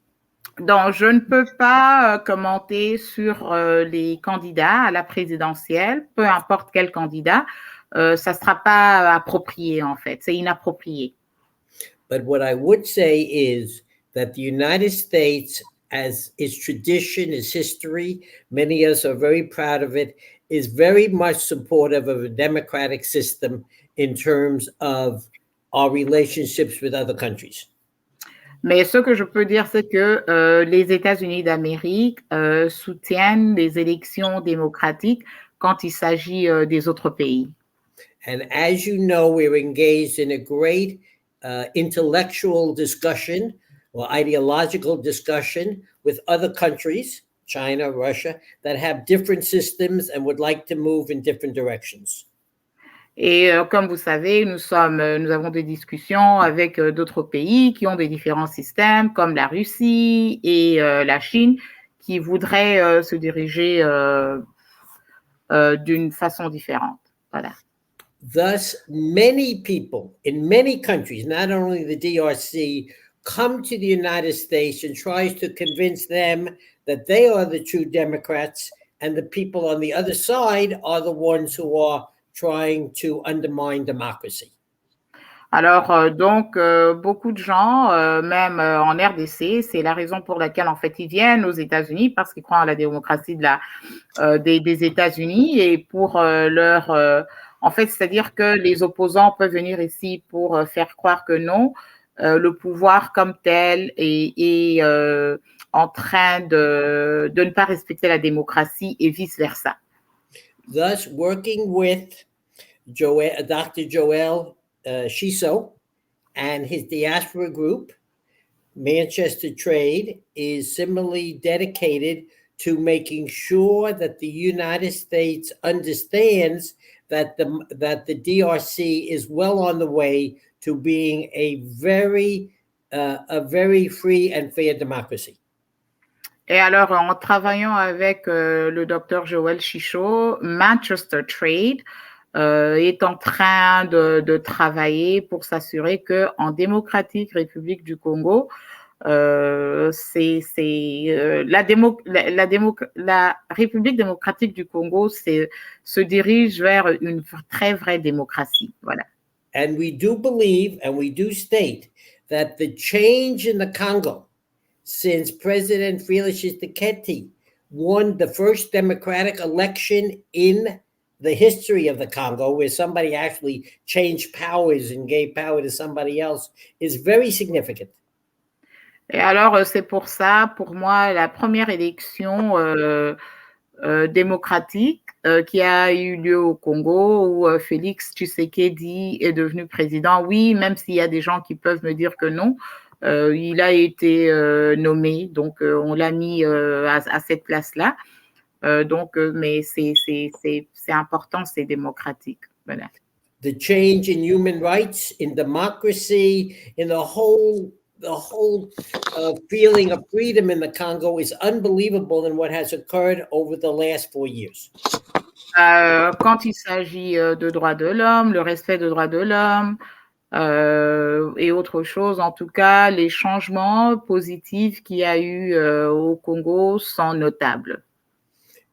Donc, je ne peux pas commenter sur les candidats à la présidentielle, peu importe quel candidat. Ça ne sera pas approprié, en fait. C'est inapproprié. But what I would say is that the United States, as its tradition, its history, many of us are very proud of it, is very much supportive of a democratic system in terms of our relationships with other countries. Mais ce que je peux dire, c'est que les États-Unis d'Amérique soutiennent les élections démocratiques quand il s'agit des autres pays. And as you know, we're engaged in a great intellectual discussion or ideological discussion with other countries, China, Russia, that have different systems and would like to move in different directions. Et comme vous savez, nous avons des discussions avec d'autres pays qui ont des différents systèmes, comme la Russie et la Chine, qui voudraient se diriger d'une façon différente. Voilà. Thus, many people in many countries, not only the DRC, come to the United States and tries to convince them that they are the true Democrats and the people on the other side are the ones who are trying to undermine democracy. Alors, donc, beaucoup de gens, même en RDC, c'est la raison pour laquelle, en fait, ils viennent aux États-Unis parce qu'ils croient en la démocratie des États-Unis et pour en fait, c'est-à-dire que les opposants peuvent venir ici pour faire croire que non, le pouvoir comme tel est en train de ne pas respecter la démocratie et vice-versa. Thus, working with Dr. Joel Shiso and his diaspora group, Manchester Trade, is similarly dedicated to making sure that the United States understands that the DRC is well on the way to being a very free and fair democracy. Et alors, en travaillant avec le docteur Joël Chichot, Manchester Trade est en train de travailler pour s'assurer que en démocratique République du Congo, la République démocratique du Congo se dirige vers une très vraie démocratie. Voilà. And we do believe and we do state that the change in the Congo since President Félix Tshisekedi won the first democratic election in the history of the Congo, where somebody actually changed powers and gave power to somebody else, is very significant. Et alors, c'est pour ça, pour moi, la première élection démocratique qui a eu lieu au Congo, où Félix Tshisekedi est devenu président. Oui, même s'il y a des gens qui peuvent me dire que non, il a été nommé, donc on l'a mis à cette place-là. Mais c'est important, c'est démocratique. Voilà. The change in human rights, in democracy, in the whole feeling of freedom in the Congo is unbelievable in what has occurred over the last 4 years. Quand il s'agit de droits de l'homme, le respect des droits de l'homme et autre chose, en tout cas, les changements positifs qu'il y a eu au Congo sont notables.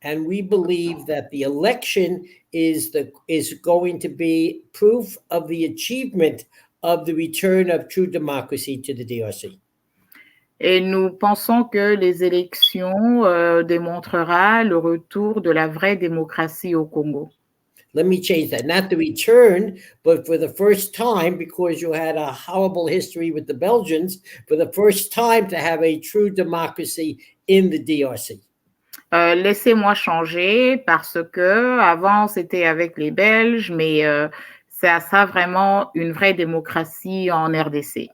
And we believe that the election is going to be proof of the achievement of the return of true democracy to the DRC. Et nous pensons que les élections démontrera le retour de la vraie démocratie au Congo. Let me change that. Not the return, but for the first time, because you had a horrible history with the Belgians, for the first time to have a true democracy in the DRC. Laissez-moi changer parce que avant c'était avec les Belges, mais ça vraiment une vraie démocratie en RDC.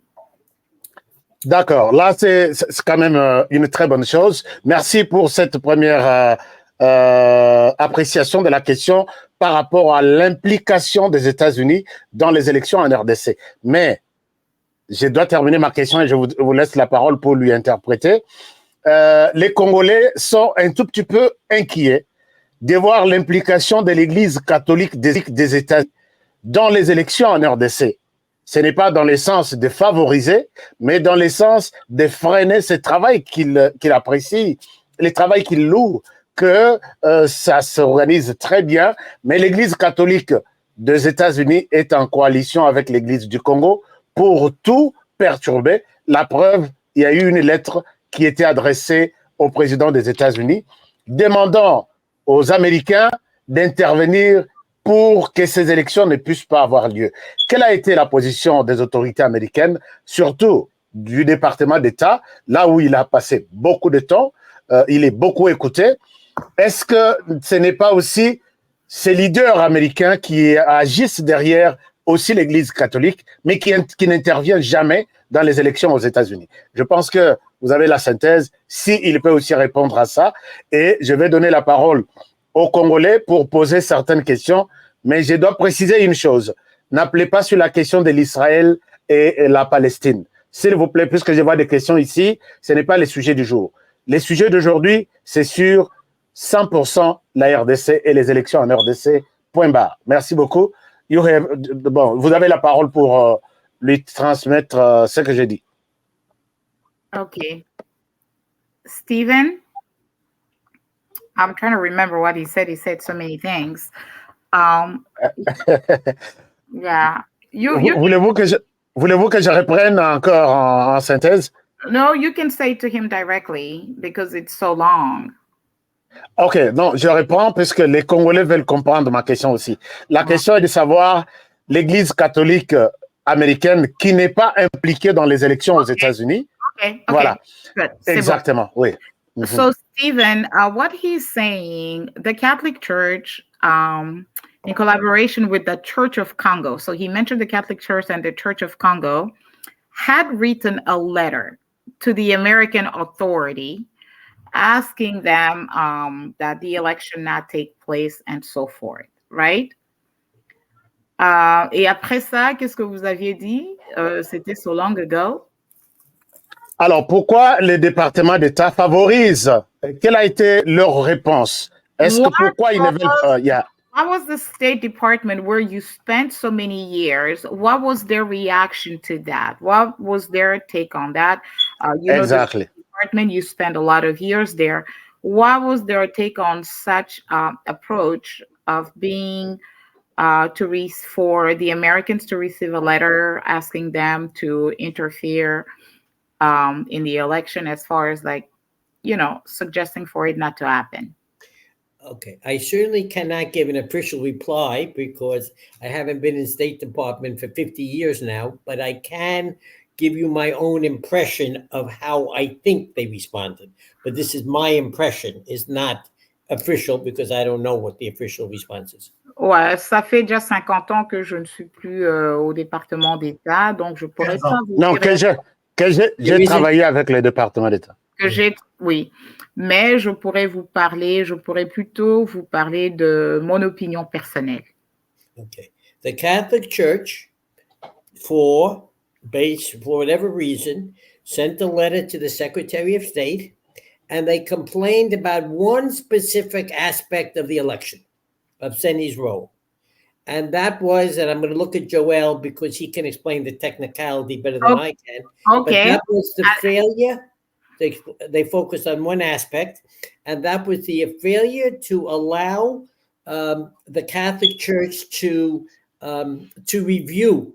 D'accord, là c'est quand même une très bonne chose. Merci pour cette première appréciation de la question par rapport à l'implication des États-Unis dans les élections en RDC. Mais je dois terminer ma question et je vous laisse la parole pour lui interpréter. Les Congolais sont un tout petit peu inquiets de voir l'implication de l'Église catholique des États-Unis dans les élections en RDC. Ce n'est pas dans le sens de favoriser, mais dans le sens de freiner ce travail qu'il apprécie, le travail qu'il loue, que ça s'organise très bien, mais l'Église catholique des États-Unis est en coalition avec l'Église du Congo pour tout perturber. La preuve, il y a eu une lettre qui était adressée au président des États-Unis, demandant aux Américains d'intervenir pour que ces élections ne puissent pas avoir lieu. Quelle a été la position des autorités américaines, surtout du département d'État, là où il a passé beaucoup de temps, il est beaucoup écouté. Est-ce que ce n'est pas aussi ces leaders américains qui agissent derrière aussi l'Église catholique, mais qui n'interviennent jamais dans les élections aux États-Unis? Je pense que vous avez la synthèse, s'il peut aussi répondre à ça. Et je vais donner la parole aux Congolais pour poser certaines questions, mais je dois préciser une chose. N'appelez pas sur la question de l'Israël et la Palestine. S'il vous plaît, puisque je vois des questions ici, ce n'est pas les sujets du jour. Les sujets d'aujourd'hui, c'est sur 100% la RDC et les élections en RDC, point barre. Merci beaucoup. Bon, vous avez la parole pour lui transmettre ce que j'ai dit. OK. Stephen? I'm trying to remember what he said. He said so many things. Yeah. Voulez-vous que je reprenne encore en synthèse? No, you can say to him directly because it's so long. OK, non, je réponds parce que les Congolais veulent comprendre ma question aussi. La question est de savoir l'Église catholique américaine qui n'est pas impliquée dans les élections aux États-Unis. Okay. Voilà. Good. Exactement, oui. So, Stephen, what he's saying, the Catholic Church, in collaboration with the Church of Congo, so he mentioned the Catholic Church and the Church of Congo, had written a letter to the American authority asking them that the election not take place and so forth, right? Et après ça, qu'est-ce que vous aviez dit? C'était so long ago. Alors, pourquoi les départements d'État favorisent? Quelle a été leur réponse? Est-ce que pourquoi ils ne veulent pas? What was the State Department where you spent so many years? What was their reaction to that? What was their take on that? You know, the State Department, you spent a lot of years there. What was their take on such approach of being for the Americans to receive a letter asking them to interfere in the election, as far as like, you know, suggesting for it not to happen? Okay, I certainly cannot give an official reply because I haven't been in State Department for 50 years now, but I can give you my own impression of how I think they responded. But this is my impression, it's not official because I don't know what the official response is. Ouais, ça fait déjà 50 ans que je ne suis plus au département d'État, donc je pourrais pas vous dire... Non, que j'ai travaillé avec le département d'État. Oui, mais je pourrais plutôt vous parler de mon opinion personnelle. Okay. The Catholic Church, for whatever reason, sent a letter to the Secretary of State, and they complained about one specific aspect of the election, of Senny's role. And that was, and I'm going to look at Joel because he can explain the technicality better than I can. Okay. But that was the failure. They focused on one aspect, and that was the failure to allow the Catholic Church to review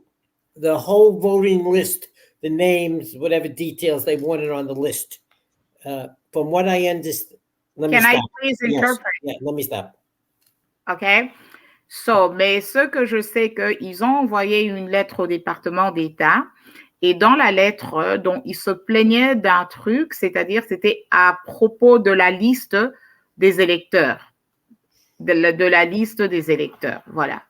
the whole voting list, the names, whatever details they wanted on the list. From what I understand, can I please interpret? Yeah, let me stop. Okay. So, mais ce que je sais qu'ils ont envoyé une lettre au département d'État. Et dans la lettre, donc, ils se plaignaient d'un truc, c'est-à-dire c'était à propos de la liste des électeurs, de la liste des électeurs, voilà.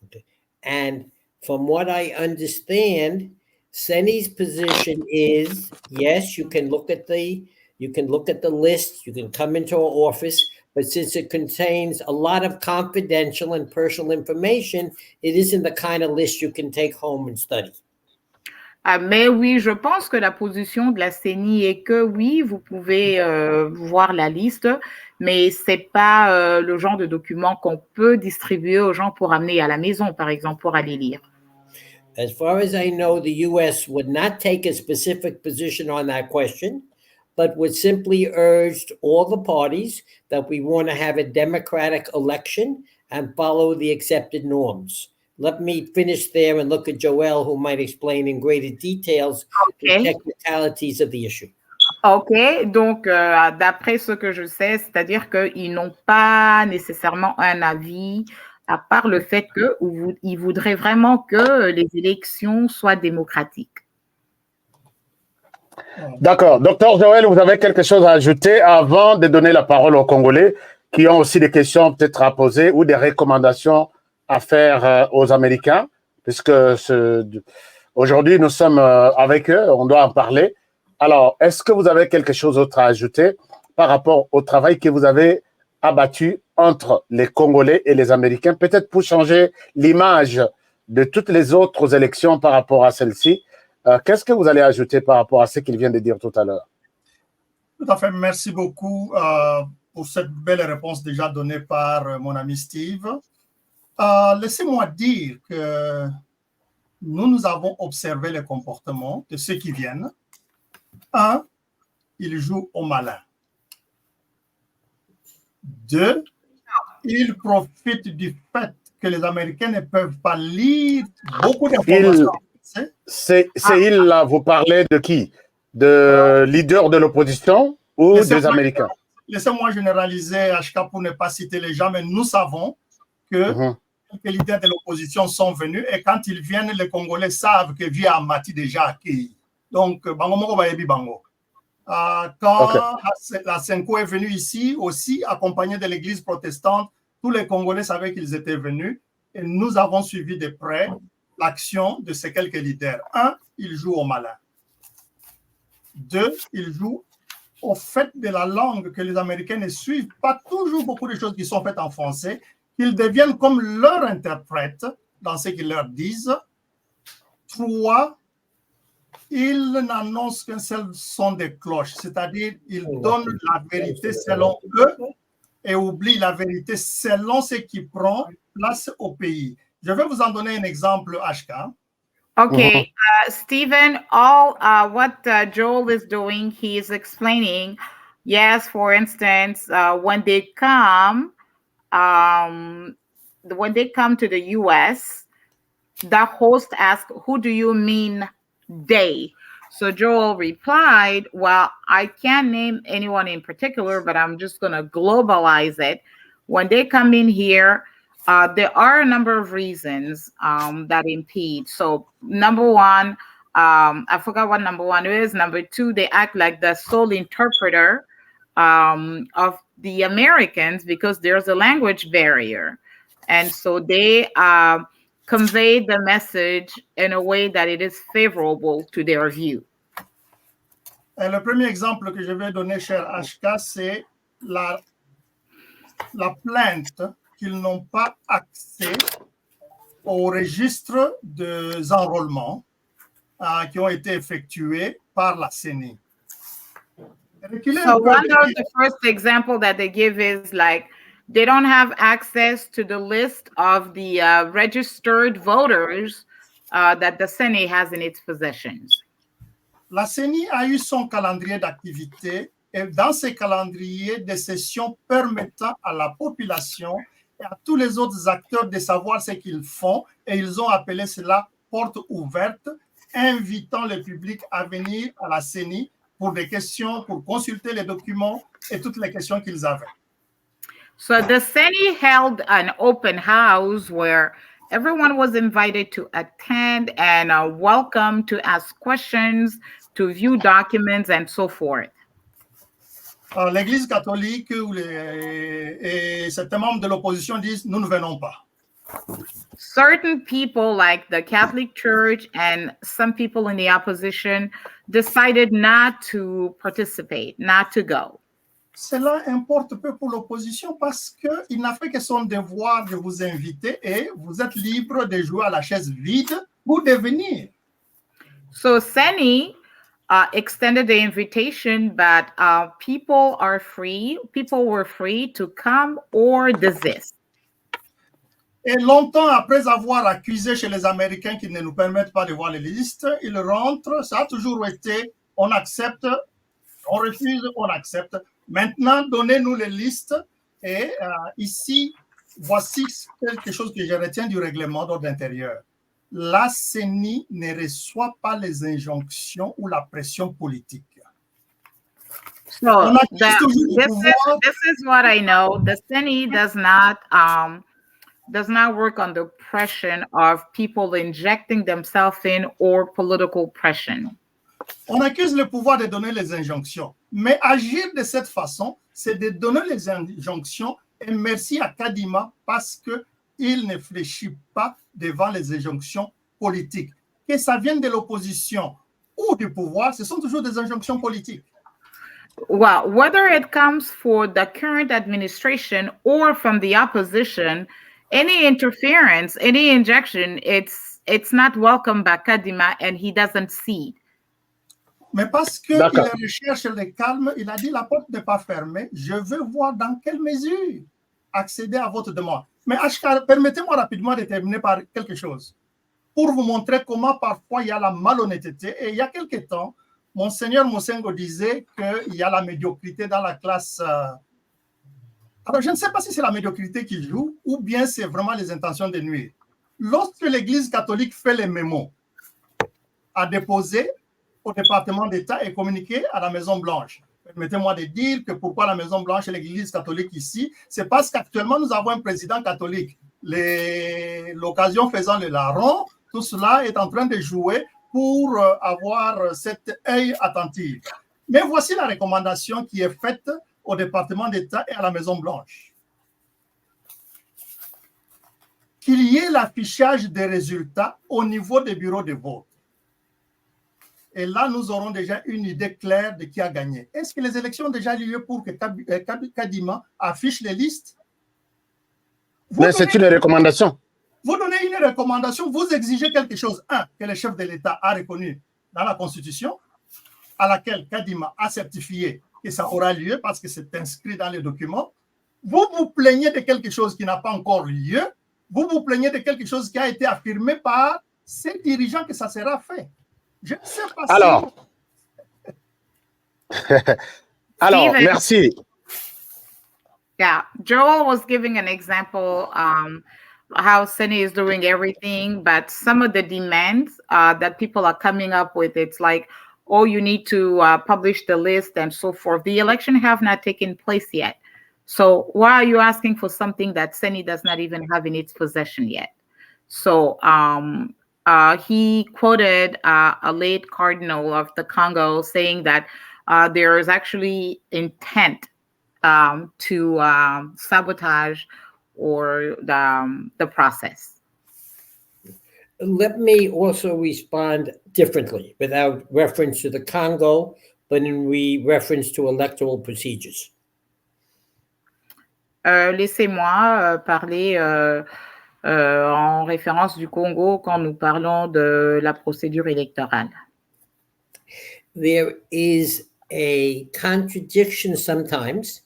Okay. And from what I understand, Senny's position is, yes, you can look at the list, you can come into our office, but since it contains a lot of confidential and personal information, it isn't the kind of list you can take home and study. Mais oui, je pense que la position de la CENI est que oui, vous pouvez voir la liste, mais ce n'est pas le genre de document qu'on peut distribuer aux gens pour amener à la maison, par exemple, pour aller lire. As far as I know, the U.S. would not take a specific position on that question, but would simply urge all the parties that we want to have a democratic election and follow the accepted norms. Let me finish there and look at Joel, who might explain in greater details the technicalities of the issue. OK. Donc, d'après ce que je sais, c'est-à-dire qu'ils n'ont pas nécessairement un avis, à part le fait qu'ils voudraient vraiment que les élections soient démocratiques. D'accord. Docteur Joël, vous avez quelque chose à ajouter avant de donner la parole aux Congolais qui ont aussi des questions peut-être à poser ou des recommandations à faire aux Américains, puisque aujourd'hui, nous sommes avec eux, on doit en parler. Alors, est-ce que vous avez quelque chose d'autre à ajouter par rapport au travail que vous avez abattu entre les Congolais et les Américains, peut-être pour changer l'image de toutes les autres élections par rapport à celle-ci? Qu'est-ce que vous allez ajouter par rapport à ce qu'il vient de dire tout à l'heure? Tout à fait. Merci beaucoup pour cette belle réponse déjà donnée par mon ami Steve. Laissez-moi dire que nous avons observé le comportement de ceux qui viennent. Un, ils jouent au malin. Deux, ils profitent du fait que les Américains ne peuvent pas lire beaucoup d'informations. C'est ils, là, vous parlez de qui? De leaders de l'opposition ou des Américains? Laissez-moi généraliser, HK, pour ne pas citer les gens, mais nous savons que les leaders de l'opposition sont venus et quand ils viennent, les Congolais savent que Via Amati déjà acquis. Donc, Bango Moko Bayebi Bango. Quand la Senko est venue ici, aussi accompagnée de l'église protestante, tous les Congolais savaient qu'ils étaient venus et nous avons suivi de près l'action de ces quelques leaders. Un, ils jouent au malin. Deux, ils jouent au fait de la langue que les Américains ne suivent pas toujours beaucoup de choses qui sont faites en français, qu'ils deviennent comme leur interprète dans ce qu'ils leur disent. 3, ils n'annoncent qu'un seul son de cloche, c'est-à-dire ils donnent la vérité selon eux et oublient la vérité selon ce qui prend place au pays. Je vais vous en donner un exemple, HK. Okay, Stephen, all what Joel is doing, he is explaining. Yes, for instance, when they come to the U.S., the host asked, "Who do you mean they?" So Joel replied, "Well, I can't name anyone in particular, but I'm just going to globalize it. When they come in here, there are a number of reasons that impede. So number one, I forgot what number one is. Number two, they act like the sole interpreter of the Americans because there's a language barrier. And so they convey the message in a way that it is favorable to their view." Et le premier exemple que je vais donner, cher HK, c'est la plainte qu'ils n'ont pas accès au registre des enrôlements qui ont été effectués par la CENI. So one of the first example that they give is like they don't have access to the list of the registered voters that the CENI has in its possessions. La CENI a eu son calendrier d'activité et dans ce calendrier des sessions permettant à la population et à tous les autres acteurs de savoir ce qu'ils font, et ils ont appelé cela porte ouverte, invitant le public à venir à la CENI pour des questions, pour consulter les documents et toutes les questions qu'ils avaient. So the CENI held an open house where everyone was invited to attend and welcome to ask questions, to view documents, and so forth. L'Église catholique et certains membres de l'opposition disent « nous ne venons pas ». Certain people like the Catholic Church and some people in the opposition decided not to participate, not to go. Cela importe peu pour l'opposition parce qu'il n'a fait que son devoir de vous inviter et vous êtes libre de jouer à la chaise vide ou de venir. So CENI extended the invitation, but people were free to come or desist. Et longtemps après avoir accusé chez les Américains qu'ils ne nous permettent pas de voir les listes, ils rentrent. Ça a toujours été on accepte, on refuse, on accepte. Maintenant, donnez-nous les listes. Et ici, voici quelque chose que je retiens du règlement d'ordre intérieur. La CENI ne reçoit pas les injonctions ou la pression politique. So this is what I know. The CENI does not work under pressure of people injecting themselves in or political pressure. On accuse le pouvoir de donner les injonctions, mais agir de cette façon, c'est de donner les injonctions. Et merci à Kadima parce qu'il ne fléchit pas devant les injonctions politiques. Que ça vienne de l'opposition ou du pouvoir, ce sont toujours des injonctions politiques. Well, whether it comes for the current administration or from the opposition, any interference, any injection, it's not welcome by Kadima, and he doesn't see. Mais parce qu'il recherche le calme, il a dit la porte n'est pas fermée. Je veux voir dans quelle mesure accéder à votre demande. Mais HK, permettez-moi rapidement de terminer par quelque chose pour vous montrer comment parfois il y a la malhonnêteté. Et il y a quelque temps, Monseigneur Mosengo disait qu'il y a la médiocrité dans la classe. Alors, je ne sais pas si c'est la médiocrité qui joue ou bien c'est vraiment les intentions de nuire. Lorsque l'Église catholique fait les mémos à déposer au département d'État et communiquer à la Maison-Blanche. Permettez-moi de dire que pourquoi la Maison-Blanche et l'Église catholique ici, c'est parce qu'actuellement, nous avons un président catholique. L'occasion faisant le larron, tout cela est en train de jouer pour avoir cet œil attentif. Mais voici la recommandation qui est faite au département d'État et à la Maison-Blanche. Qu'il y ait l'affichage des résultats au niveau des bureaux de vote. Et là, nous aurons déjà une idée claire de qui a gagné. Est-ce que les élections ont déjà eu lieu pour que Kadima affiche les listes? Mais c'est une recommandation. Vous donnez une recommandation, vous exigez quelque chose. Un, que le chef de l'État a reconnu dans la Constitution, à laquelle Kadima a certifié que ça aura lieu parce que c'est inscrit dans les documents. Vous vous plaignez de quelque chose qui n'a pas encore lieu. Vous vous plaignez de quelque chose qui a été affirmé par ces dirigeants que ça sera fait. Je ne sais pas alors, si... alors, Steven, merci. Yeah, Joel was giving an example how Seni is doing everything, but some of the demands that people are coming up with, it's like, oh, you need to publish the list and so forth. The election have not taken place yet. So why are you asking for something that Seni does not even have in its possession yet? So he quoted a late cardinal of the Congo saying that there is actually intent to sabotage or the process. Let me also respond differently without reference to the Congo, but in reference to electoral procedures. Laissez-moi parler en référence du Congo quand nous parlons de la procédure électorale. There is a contradiction sometimes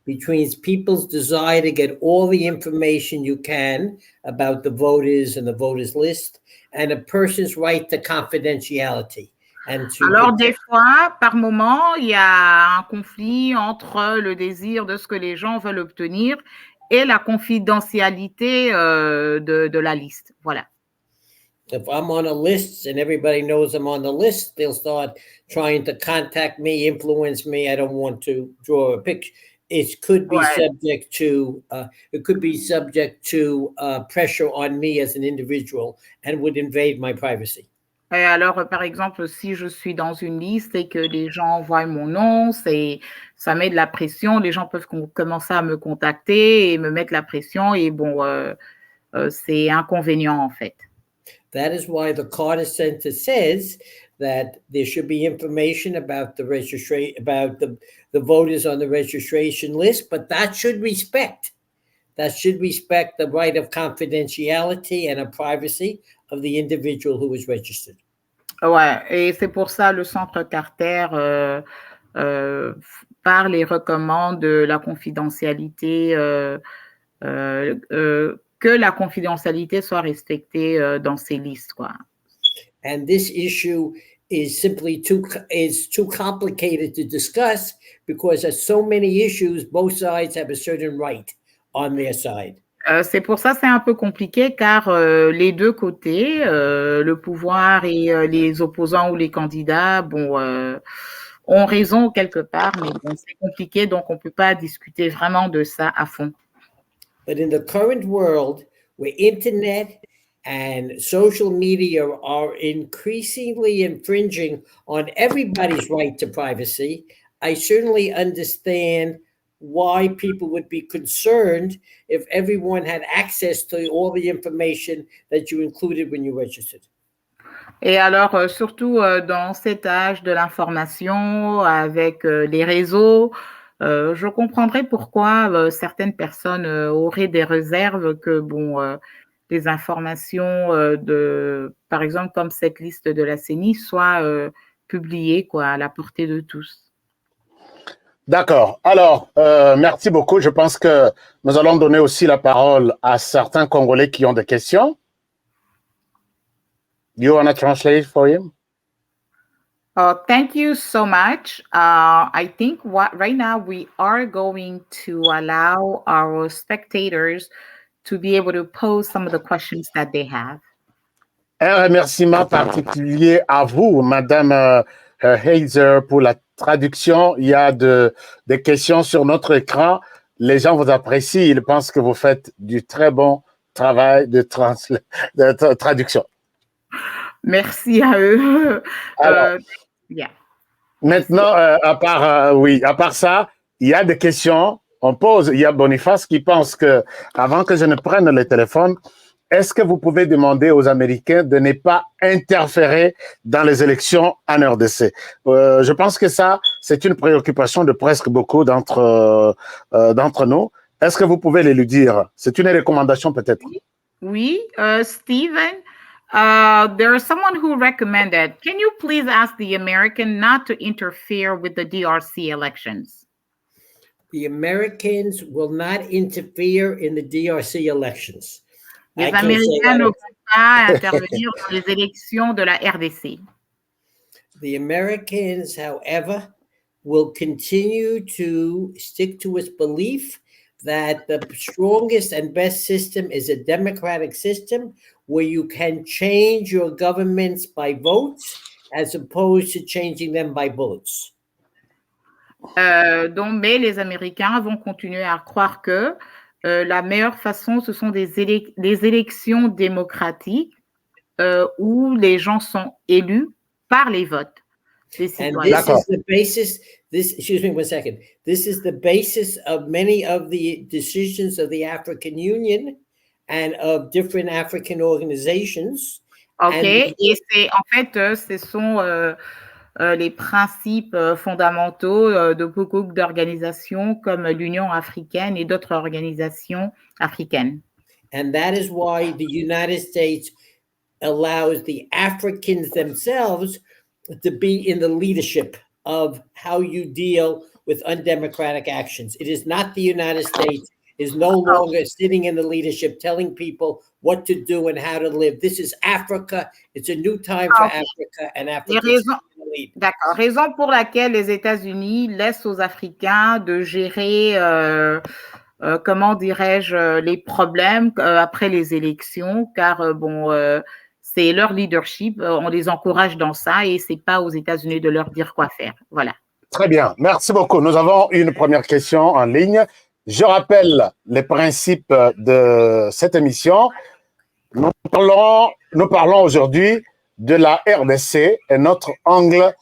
between people's desire to get all the information you can about the voters and the voters list and a person's right to confidentiality. Alors, des fois, par moment, il y a un conflit entre le désir de ce que les gens veulent obtenir et la confidentialité de la liste. Voilà. If I'm on a list and everybody knows I'm on the list, they'll start trying to contact me, influence me. I don't want to draw a picture. It could be subject to pressure on me as an individual and would invade my privacy. Et alors, par exemple, si je suis dans une liste et que les gens voient mon nom, ça met de la pression. Les gens peuvent commencer à me contacter et me mettre la pression. Et bon, c'est inconvénient en fait. That is why the Carter Center says that there should be information about the registration, about the voters on the registration list, but that should respect the right of confidentiality and of privacy of the individual who is registered. Ouais, et c'est pour ça le Centre Carter parle et recommande la confidentialité, que la confidentialité soit respectée dans ces listes, quoi. And this issue is simply too complicated to discuss because there's so many issues, both sides have a certain right on their side. C'est pour ça c'est un peu compliqué car les deux côtés, le pouvoir et les opposants ou les candidats, bon, ont raison quelque part, mais bon, c'est compliqué, donc on ne peut pas discuter vraiment de ça à fond. But in the current world, where internet and social media are increasingly infringing on everybody's right to privacy, I certainly understand why people would be concerned if everyone had access to all the information that you included when you registered. Et alors, surtout dans cet âge de l'information, avec les réseaux, je comprendrais pourquoi certaines personnes auraient des réserves que, bon, les informations par exemple, comme cette liste de la CENI, soient publiées, quoi, à la portée de tous. D'accord. Alors, merci beaucoup. Je pense que nous allons donner aussi la parole à certains Congolais qui ont des questions. You want to translate for him? Thank you so much. I think right now we are going to allow our spectators to be able to pose some of the questions that they have. Un remerciement particulier à vous, Madame Heiser, pour la traduction. Il y a des questions sur notre écran. Les gens vous apprécient. Ils pensent que vous faites du très bon travail de traduction. Merci à eux. Alors, yeah. Maintenant, à part ça, il y a des questions. On pose. Il y a Boniface qui pense que, avant que je ne prenne le téléphone, est-ce que vous pouvez demander aux Américains de ne pas interférer dans les élections en RDC? Je pense que ça, c'est une préoccupation de presque beaucoup d'entre nous. Est-ce que vous pouvez les lui dire? C'est une recommandation peut-être. Oui, Stephen, there's someone who recommended, can you please ask the American not to interfere with the DRC elections? The Americans will not interfere in the DRC elections. Les Américains ne vont pas intervenir dans les élections de la RDC. The Americans, however, will continue to stick to its belief that the strongest and best system is a democratic system where you can change your governments by votes as opposed to changing them by bullets. Mais les Américains vont continuer à croire que la meilleure façon, ce sont des élections démocratiques où les gens sont élus par les votes des citoyens. And this is the basis. Excuse me 1 second. This is the basis of many of the decisions of the African Union and of different African organizations. Et c'est en fait, ce sont les principes fondamentaux de beaucoup d'organisations comme l'Union africaine et d'autres organisations africaines. And that is why the United States allows the Africans themselves to be in the leadership of how you deal with undemocratic actions. It is not the United States is no longer sitting in the leadership telling people what to do and how to live. This is Africa. It's a new time for Africa and Africa. D'accord. Raison pour laquelle les États-Unis laissent aux Africains de gérer, comment dirais-je, les problèmes après les élections, car c'est leur leadership, on les encourage dans ça et c'est pas aux États-Unis de leur dire quoi faire. Voilà. Très bien, merci beaucoup. Nous avons une première question en ligne. Je rappelle les principes de cette émission. Nous parlons aujourd'hui de la RDC et notre angle,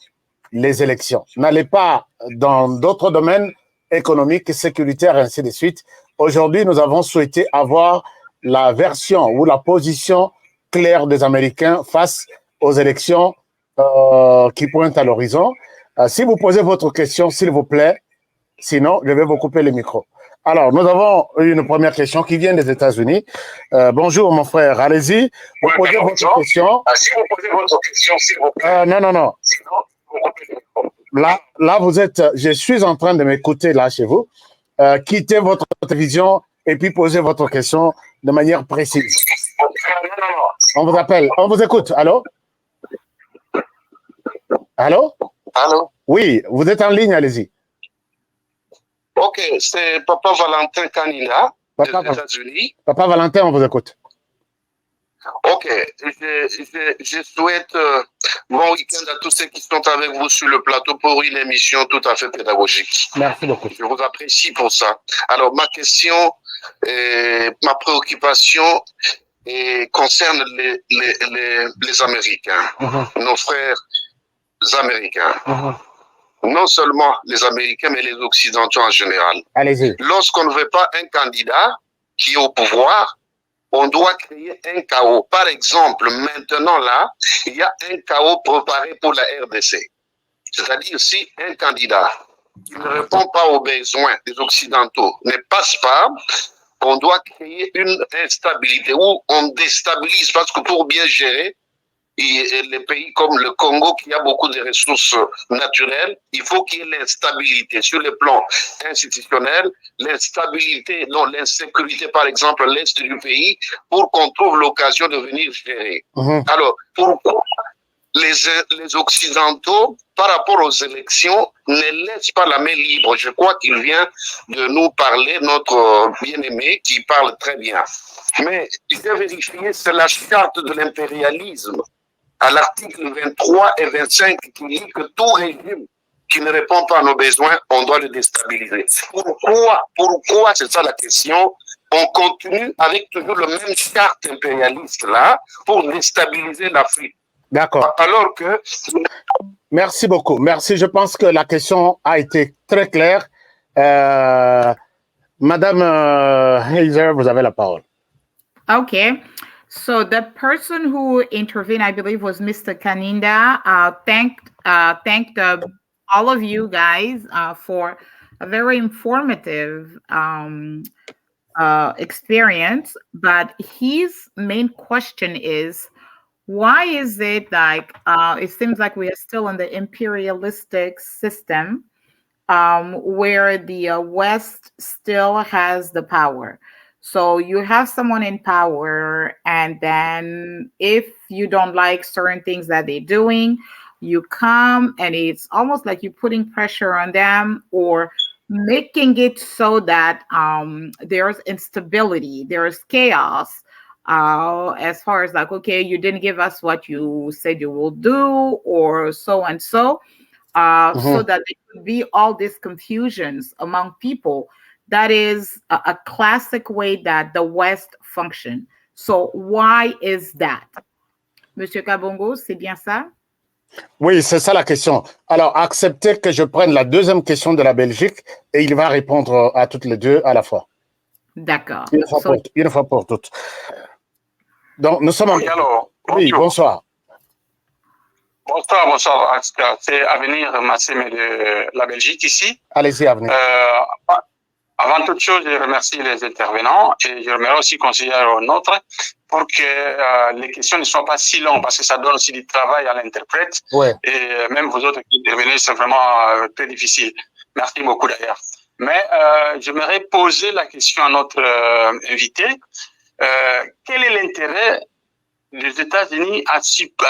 les élections. N'allez pas dans d'autres domaines économiques, sécuritaires, ainsi de suite. Aujourd'hui, nous avons souhaité avoir la version ou la position claire des Américains face aux élections qui pointent à l'horizon. Si vous posez votre question, s'il vous plaît, sinon, je vais vous couper le micro. Alors, nous avons une première question qui vient des États-Unis. Bonjour, mon frère. Allez-y. Vous posez votre question. Si vous posez votre question, s'il vous plaît. Non. Sinon, vous coupez le micro. Là, vous êtes... Je suis en train de m'écouter là chez vous. Quittez votre télévision et puis posez votre question de manière précise. Non. On vous appelle. On vous écoute. Allô? Allô? Allô? Oui, vous êtes en ligne. Allez-y. Ok, c'est Papa Valentin Kanina des États-Unis. Papa Valentin, on vous écoute. Ok, je souhaite bon week-end à tous ceux qui sont avec vous sur le plateau pour une émission tout à fait pédagogique. Merci beaucoup. Je vous apprécie pour ça. Alors, ma question, ma préoccupation concerne les Américains, nos frères américains. Non seulement les Américains, mais les Occidentaux en général. Allez-y. Lorsqu'on ne veut pas un candidat qui est au pouvoir, on doit créer un chaos. Par exemple, maintenant là, il y a un chaos préparé pour la RDC. C'est-à-dire, si un candidat qui ne répond pas aux besoins des Occidentaux ne passe pas, on doit créer une instabilité où on déstabilise, parce que pour bien gérer, et les pays comme le Congo, qui a beaucoup de ressources naturelles, il faut qu'il y ait l'instabilité sur le plan institutionnel, l'instabilité, non, l'insécurité, par exemple, à l'est du pays, pour qu'on trouve l'occasion de venir gérer. Alors, pourquoi les Occidentaux, par rapport aux élections, ne laissent pas la main libre? Je crois qu'il vient de nous parler, notre bien-aimé, qui parle très bien. Mais j'ai vérifié, c'est la charte de l'impérialisme, à l'article 23 et 25, qui dit que tout régime qui ne répond pas à nos besoins, on doit le déstabiliser. Pourquoi, c'est ça la question, on continue avec toujours le même charte impérialiste là pour déstabiliser l'Afrique? D'accord. Alors que... Merci beaucoup. Merci. Je pense que la question a été très claire. Madame Heiser, vous avez la parole. Okay. So the person who intervened, I believe, was Mr. Kaninda. Thanked all of you guys for a very informative experience, but his main question is, why is it like it seems like we are still in the imperialistic system where the West still has the power? So you have someone in power, and then if you don't like certain things that they're doing, you come and it's almost like you're putting pressure on them or making it so that there's instability, there's chaos, as far as like, okay, you didn't give us what you said you will do, or so and so, so that there could be all these confusions among people. That is a classic way that the West function. So why is that? Monsieur Kabongo, c'est bien ça? Oui, c'est ça la question. Alors, acceptez que je prenne la deuxième question de la Belgique et il va répondre à toutes les deux à la fois. D'accord. Une fois pour toutes. Donc, nous sommes Oui, alors, oui, bonsoir. Bonsoir, Aska. C'est Avenir Massime de la Belgique ici. Allez-y, Avenir. Avant toute chose, je remercie les intervenants et je remercie aussi conseiller au nôtre pour que les questions ne soient pas si longues parce que ça donne aussi du travail à l'interprète. Ouais. Et même vous autres qui intervenez, c'est vraiment très difficile. Merci beaucoup d'ailleurs. Mais j'aimerais poser la question à notre invité. Quel est l'intérêt des États-Unis à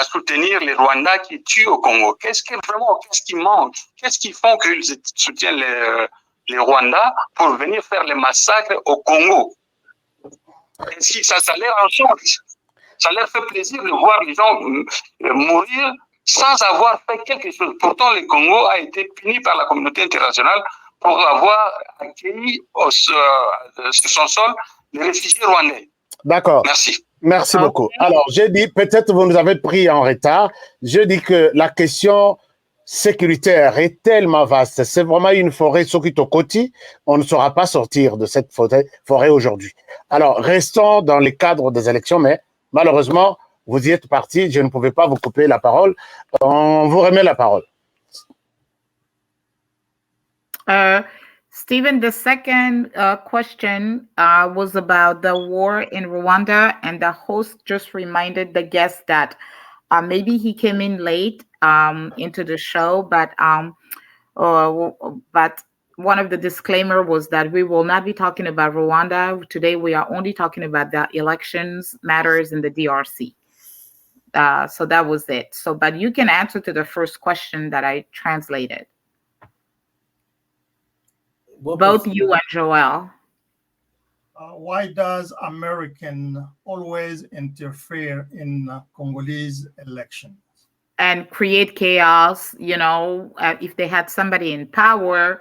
soutenir les Rwandais qui tuent au Congo? Qu'est-ce qui manque? Qu'est-ce qu'ils font qu'ils soutiennent les Rwandais pour venir faire les massacres au Congo? Et si ça leur enchante, ça leur fait plaisir de voir les gens mourir sans avoir fait quelque chose. Pourtant, le Congo a été puni par la communauté internationale pour avoir accueilli sur son sol les réfugiés rwandais. D'accord. Merci. Merci beaucoup. Alors, j'ai dit, peut-être vous nous avez pris en retard, je dis que la question sécuritaire est tellement vaste. C'est vraiment une forêt Sokitokoti. On ne saura pas sortir de cette forêt aujourd'hui. Alors, restons dans le cadre des élections, mais malheureusement, vous y êtes parti. Je ne pouvais pas vous couper la parole. On vous remet la parole. Stephen, the second question was about the war in Rwanda, and the host just reminded the guest that maybe he came in late into the show, but one of the disclaimer was that we will not be talking about Rwanda today. We are only talking about the elections matters in the DRC. So that was it. So, but you can answer to the first question that I translated. Both you and Joel. Why does American always interfere in Congolese elections? And create chaos, you know, if they had somebody in power,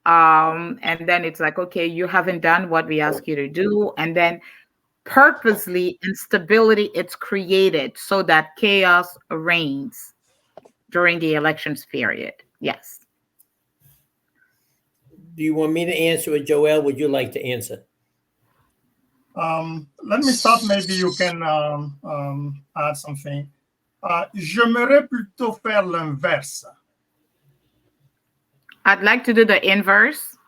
and then it's like, okay, you haven't done what we asked you to do. And then purposely instability, it's created so that chaos reigns during the elections period. Yes. Do you want me to answer it, Joel? Would you like to answer? Let me start. Maybe you can add something. J'aimerais plutôt faire l'inverse. I'd like to do the inverse.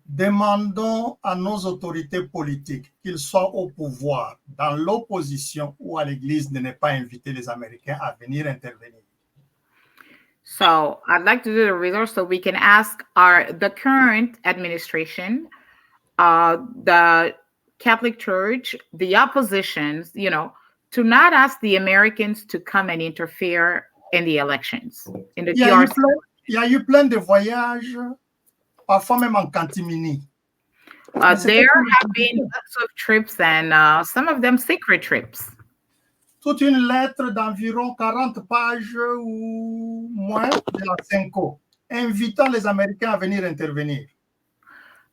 Demandons à nos autorités politiques, qu'ils soient au pouvoir, dans l'opposition ou à l'Église, de ne pas inviter les Américains à venir intervenir. So I'd like to do the reverse, so we can ask the current administration, the Catholic Church, the oppositions, you know, to not ask the Americans to come and interfere in the elections. In the DRC. Il y a eu plein de voyages, parfois même en catimini. There have been lots of trips and some of them secret trips. Toute une lettre d'environ 40 pages ou moins de la Senko, invitant les Américains à venir intervenir.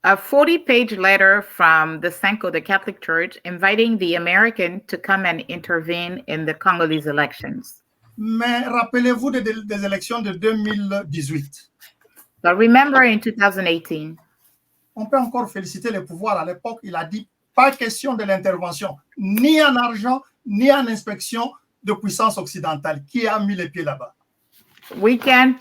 A 40-page letter from the Senko, the Catholic Church, inviting the American to come and intervene in the Congolese elections. Mais rappelez-vous des élections de 2018. But remember in 2018. On peut encore féliciter le pouvoir. À l'époque, il a dit pas question de l'intervention, ni en argent, ni en inspection de puissance occidentale. Qui a mis les pieds là-bas? We can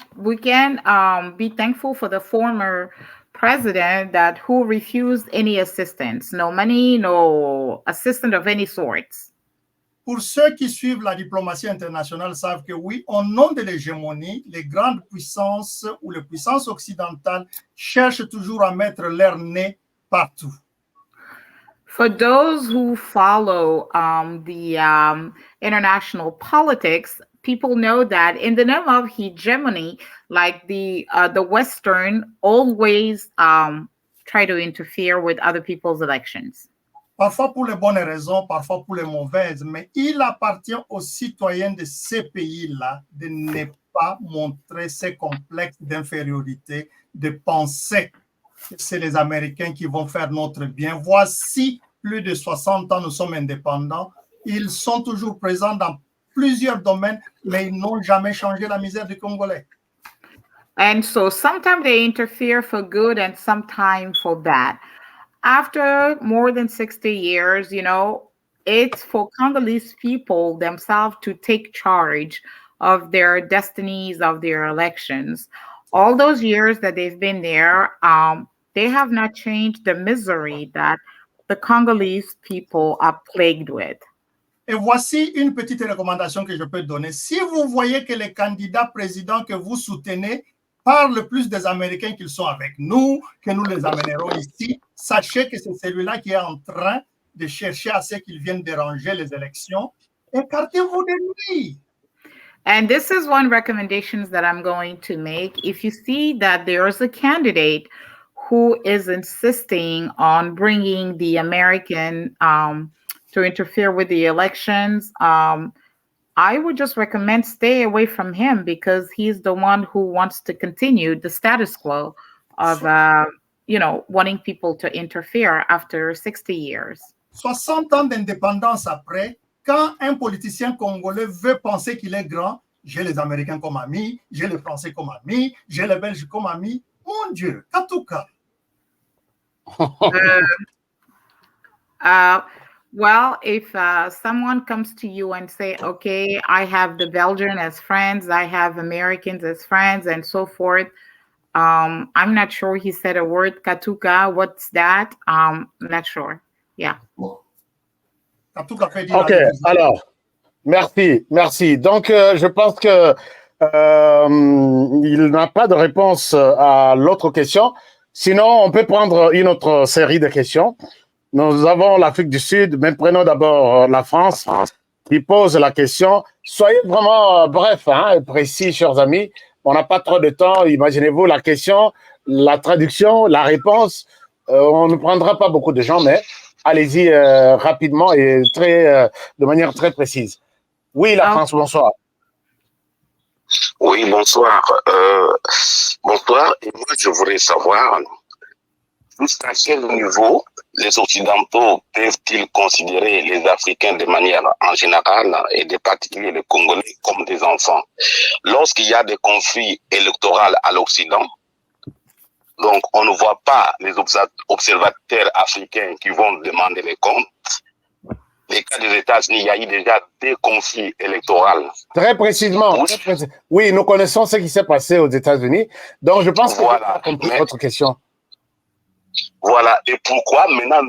be thankful for the former president that who refused any assistance, no money, no assistance of any sorts. Pour ceux qui suivent la diplomatie internationale savent que oui, au nom de l'hégémonie, les grandes puissances ou les puissances occidentales cherchent toujours à mettre leur nez partout. For those who follow the international politics, people know that in the name of hegemony, like the Western always try to interfere with other people's elections. Parfois pour les bonnes raisons, parfois pour les mauvaises, mais il appartient aux citoyens de ces pays-là de ne pas montrer ces complexes d'infériorité, de penser que c'est les Américains qui vont faire notre bien. Voici plus de 60 ans, nous sommes indépendants. Ils sont toujours présents dans plusieurs domaines, mais ils n'ont jamais changé la misère du Congolais. And so sometimes they interfere for good and sometimes for bad. After more than 60 years, you know, it's for Congolese people themselves to take charge of their destinies, of their elections. All those years that they've been there, they have not changed the misery that the Congolese people are plagued with. Et voici une petite recommandation que je peux donner. Si vous voyez que les candidats présidents que vous soutenez parlent plus des Américains qu'ils sont avec nous, que nous les amènerons ici, sachez que c'est celui-là qui est en train de chercher à ce qu'ils viennent déranger les élections. Écartez-vous de lui. And this is one recommendation that I'm going to make. If you see that there's a candidate who is insisting on bringing the American to interfere with the elections, I would just recommend stay away from him because he's the one who wants to continue the status quo of, wanting people to interfere after 60 years. 60 ans d'indépendance après, quand un politicien congolais veut penser qu'il est grand, j'ai les Américains comme amis, j'ai les Français comme amis, j'ai les Belges comme amis. Mon Dieu, Katuka. Well, if someone comes to you and say, okay, I have the Belgian as friends, I have Americans as friends, and so forth. I'm not sure he said a word, Katuka. What's that? I'm not sure. Yeah. Ok, alors, merci. Donc, je pense que il n'a pas de réponse à l'autre question. Sinon, on peut prendre une autre série de questions. Nous avons l'Afrique du Sud, mais prenons d'abord la France qui pose la question. Soyez vraiment bref, et précis, chers amis. On n'a pas trop de temps. Imaginez-vous la question, la traduction, la réponse. On ne prendra pas beaucoup de gens, mais allez-y rapidement et de manière très précise. Oui, la France, bonsoir. Oui, bonsoir. Bonsoir. Et moi, je voudrais savoir jusqu'à quel niveau les Occidentaux peuvent-ils considérer les Africains de manière en général et des particuliers les Congolais comme des enfants? Lorsqu'il y a des conflits électoraux à l'Occident, donc on ne voit pas les observateurs africains qui vont demander les comptes. Les cas des États-Unis, il y a eu déjà des conflits électoraux. Très précisément. Oui, nous connaissons ce qui s'est passé aux États-Unis. Donc, je pense que voilà. j'ai pas compris votre question. Voilà. Et pourquoi maintenant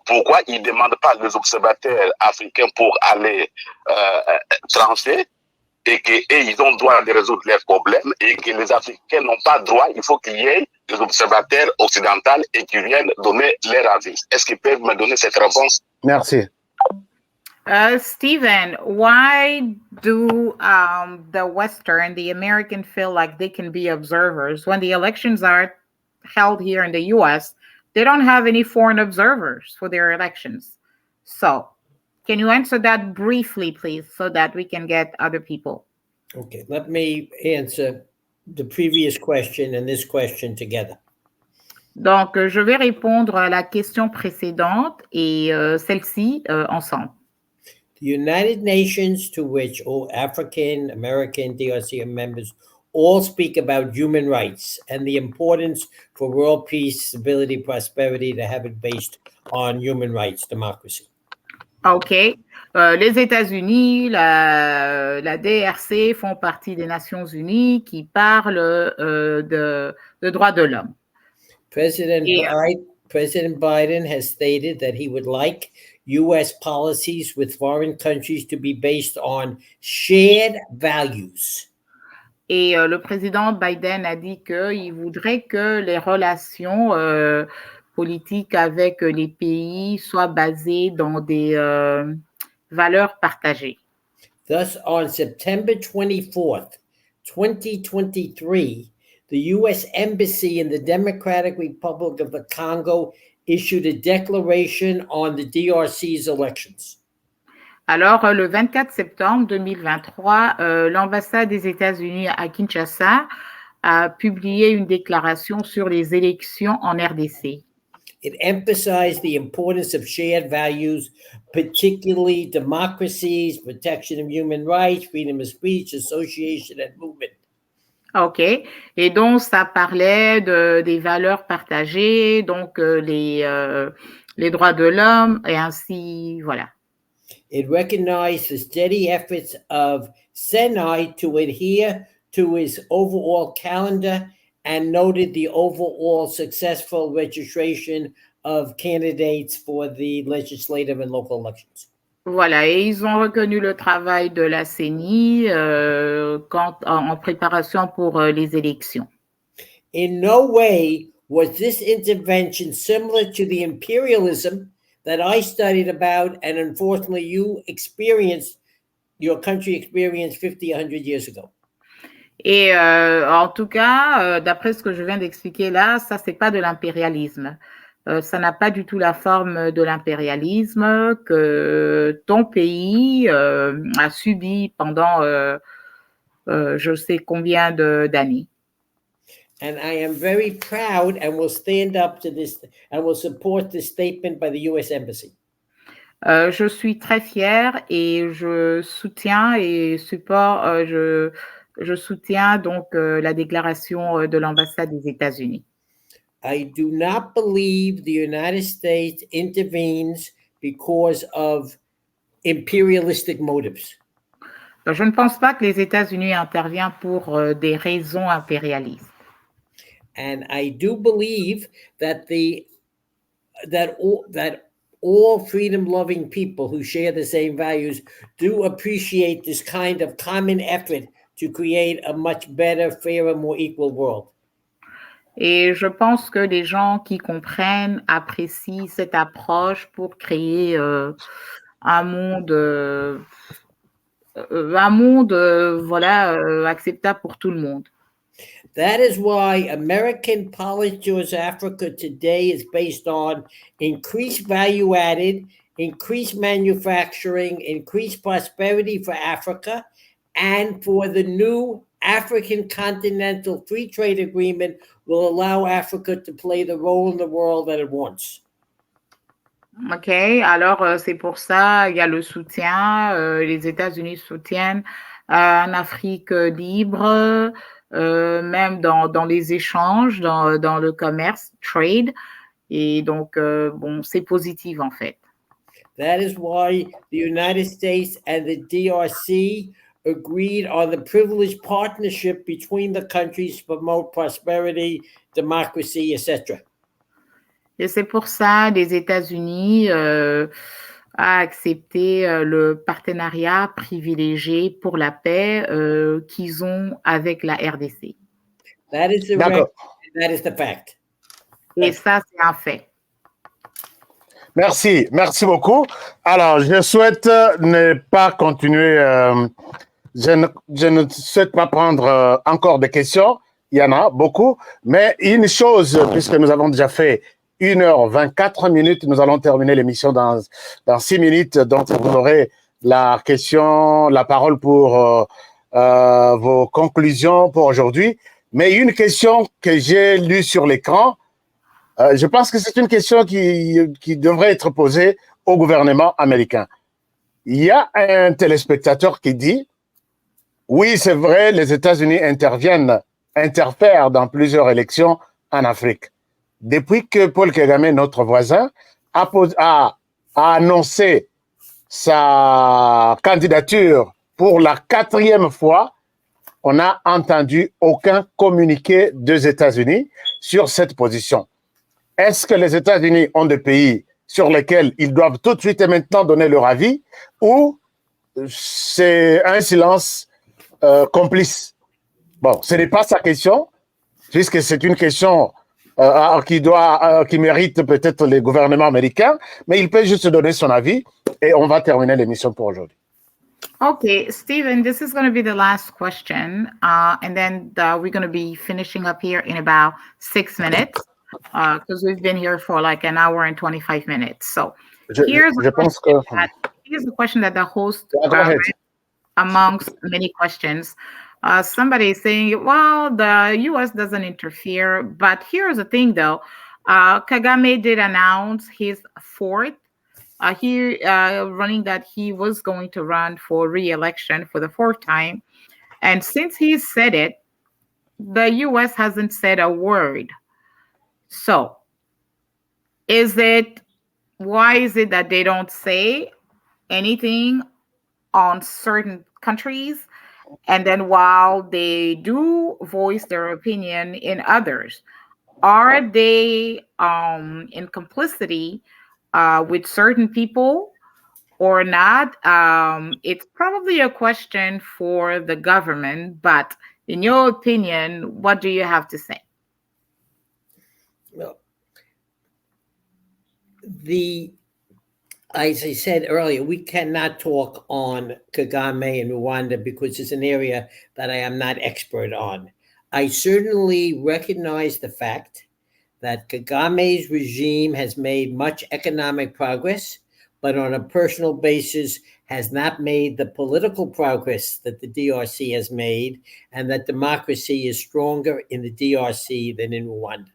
pourquoi ils ne demandent pas les observateurs africains pour aller trancher et qu'ils ont droit de résoudre leurs problèmes et que les Africains n'ont pas droit, il faut qu'il y ait des observateurs occidentaux et qui viennent donner leur avis. Est-ce qu'ils peuvent me donner cette réponse? Merci. Stephen, why do the Western, the American feel like they can be observers when the elections are held here in the U.S.? They don't have any foreign observers for their elections. So can you answer that briefly, please, so that we can get other people? Okay, let me answer the previous question and this question together. Donc, je vais répondre à la question précédente et celle-ci ensemble. The United Nations, to which all African, American, DRC members all speak about human rights and the importance for world peace, stability, prosperity to have it based on human rights, democracy. OK. Les États-Unis, la DRC font partie des Nations Unies qui parlent de droits de l'homme. President Biden has stated that he would like U.S. policies with foreign countries to be based on shared values. Et le président Biden a dit qu'il voudrait que les relations politiques avec les pays soient basées dans des valeurs partagées. Thus, on September 24th, 2023, the U.S. Embassy in the Democratic Republic of the Congo issued a declaration on the DRC's elections. Alors, le 24 septembre 2023, l'ambassade des États-Unis à Kinshasa a publié une déclaration sur les élections en RDC. It emphasized the importance of shared values, particularly democracies, protection of human rights, freedom of speech, association, and movement. OK. Et donc, ça parlait des valeurs partagées, donc les droits de l'homme, et ainsi, voilà. It recognized the steady efforts of Senai to adhere to his overall calendar and noted the overall successful registration of candidates for the legislative and local elections. Voilà, et ils ont reconnu le travail de la CENI en préparation pour les élections. In no way was this intervention similar to the imperialism that I studied about and unfortunately your country experienced 50, 100 years ago. Et en tout cas, d'après ce que je viens d'expliquer là, ça, c'est pas de l'impérialisme. Ça n'a pas du tout la forme de l'impérialisme que ton pays a subi pendant je sais combien d'années. And I am very proud and will stand up to this and will support this statement by the U.S. Embassy. Je suis très fière et je soutiens et supporte, je soutiens donc la déclaration de l'ambassade des États-Unis. I do not believe the United States intervenes because of imperialistic motives. Je ne pense pas que les États-Unis interviennent pour des raisons impérialistes. And I do believe that all freedom-loving people who share the same values do appreciate this kind of common effort to create a much better, fairer, more equal world. Et je pense que les gens qui comprennent apprécient cette approche pour créer un monde acceptable pour tout le monde. That is why American policy towards Africa today is based on increased value added, increased manufacturing, increased prosperity for Africa, and for the new African Continental Free Trade Agreement will allow Africa to play the role in the world that it wants. OK, alors c'est pour ça, il y a le soutien, les États-Unis soutiennent une Afrique libre, même dans les échanges, dans le commerce, trade, et donc, c'est positif en fait. That is why the United States and the DRC agreed on the privileged partnership between the countries to promote prosperity, democracy, etc. Et c'est pour ça les États-Unis a accepté le partenariat privilégié pour la paix qu'ils ont avec la RDC. That is the record, that is the fact. Et ça, c'est un fait. Merci beaucoup. Alors, je souhaite ne pas continuer, je ne souhaite pas prendre encore des questions, il y en a beaucoup, mais une chose, puisque nous avons déjà fait 1h24 minutes, nous allons terminer l'émission dans 6 minutes, donc vous aurez la parole pour vos conclusions pour aujourd'hui. Mais une question que j'ai lue sur l'écran, je pense que c'est une question qui devrait être posée au gouvernement américain. Il y a un téléspectateur qui dit, oui, c'est vrai, les États-Unis interfèrent dans plusieurs élections en Afrique. Depuis que Paul Kagame, notre voisin, a annoncé sa candidature pour la 4e fois, on n'a entendu aucun communiqué des États-Unis sur cette position. Est-ce que les États-Unis ont des pays sur lesquels ils doivent tout de suite et maintenant donner leur avis, ou c'est un silence complice? Bon, ce n'est pas sa question, puisque c'est une question qui mérite peut-être les gouvernements américains, mais il peut juste donner son avis et on va terminer l'émission pour aujourd'hui. Okay, Stephen, this is going to be the last question, and then we're going to be finishing up here in about 6 minutes, because we've been here for like an hour and 25 minutes. So here's the question that the host amongst many questions. Somebody is saying, well, the U.S. doesn't interfere, but here's the thing, though. Kagame did announce his fourth. Running that he was going to run for re-election for the 4th time. And since he said it, the U.S. hasn't said a word. So why is it that they don't say anything on certain countries, and then while they do voice their opinion in others, are they in complicity with certain people or not? It's probably a question for the government, but in your opinion, what do you have to say? Well, as I said earlier, we cannot talk on Kagame and Rwanda because it's an area that I am not expert on. I certainly recognize the fact that Kagame's regime has made much economic progress, but on a personal basis has not made the political progress that the DRC has made, and that democracy is stronger in the DRC than in Rwanda.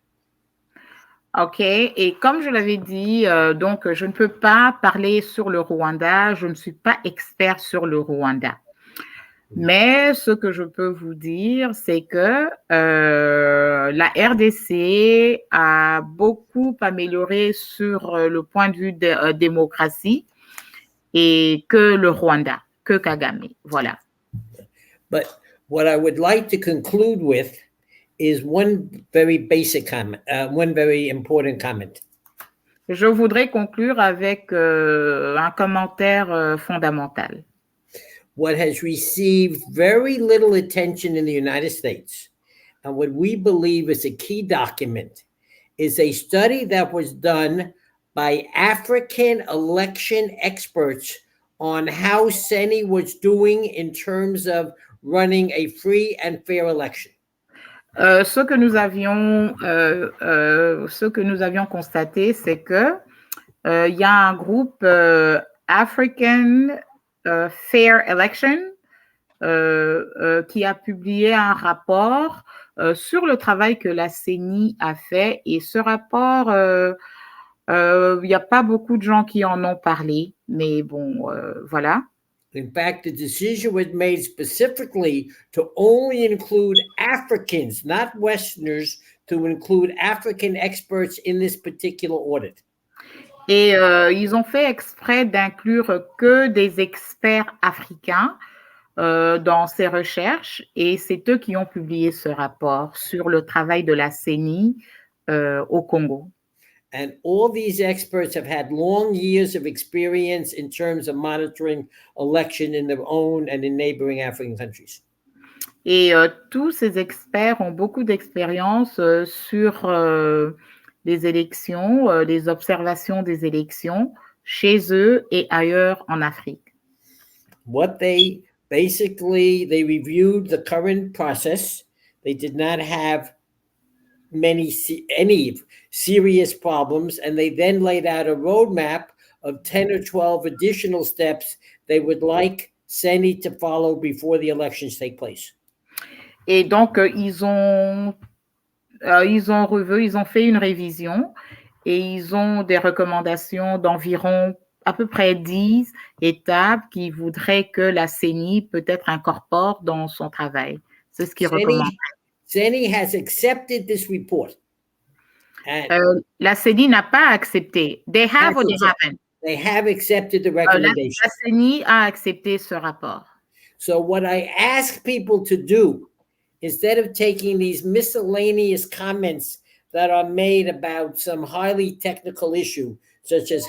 OK. Et comme je l'avais dit, donc je ne peux pas parler sur le Rwanda. Je ne suis pas expert sur le Rwanda. Mais ce que je peux vous dire, c'est que la RDC a beaucoup amélioré sur le point de vue de démocratie et que le Rwanda, que Kagame. Voilà. But what I would like to conclude with is one very basic comment, one very important comment. Je voudrais conclure avec un commentaire fondamental. What has received very little attention in the United States, and what we believe is a key document, is a study that was done by African election experts on how CENI was doing in terms of running a free and fair election. Ce que nous avions constaté, c'est que il y a un groupe African Fair Election qui a publié un rapport sur le travail que la CENI a fait, et ce rapport, il n'y a pas beaucoup de gens qui en ont parlé, mais bon, voilà. In fact, the decision was made specifically to only include Africans, not Westerners, to include African experts in this particular audit. Et ils ont fait exprès d'inclure que des experts africains dans ces recherches, et c'est eux qui ont publié ce rapport sur le travail de la CENI au Congo. And all these experts have had long years of experience in terms of monitoring election in their own and in neighboring African countries. Et tous ces experts ont beaucoup d'expérience sur les élections, les observations des élections chez eux et ailleurs en Afrique. What they reviewed the current process. They did not have any serious problems, and they then laid out a roadmap of 10 or 12 additional steps they would like CENI to follow before the elections take place. Et donc ils ont fait une révision, et ils ont des recommandations d'environ à peu près 10 étapes qu'ils voudraient que la CENI peut-être incorpore dans son travail. C'est ce qu'ils recommandent. CENI has accepted this report. La CENI n'a pas accepté. They have or they haven't? They have accepted the La recommendation. CENI a accepté ce rapport. So what I ask people to do, instead of taking these miscellaneous comments that are made about some highly technical issue, such as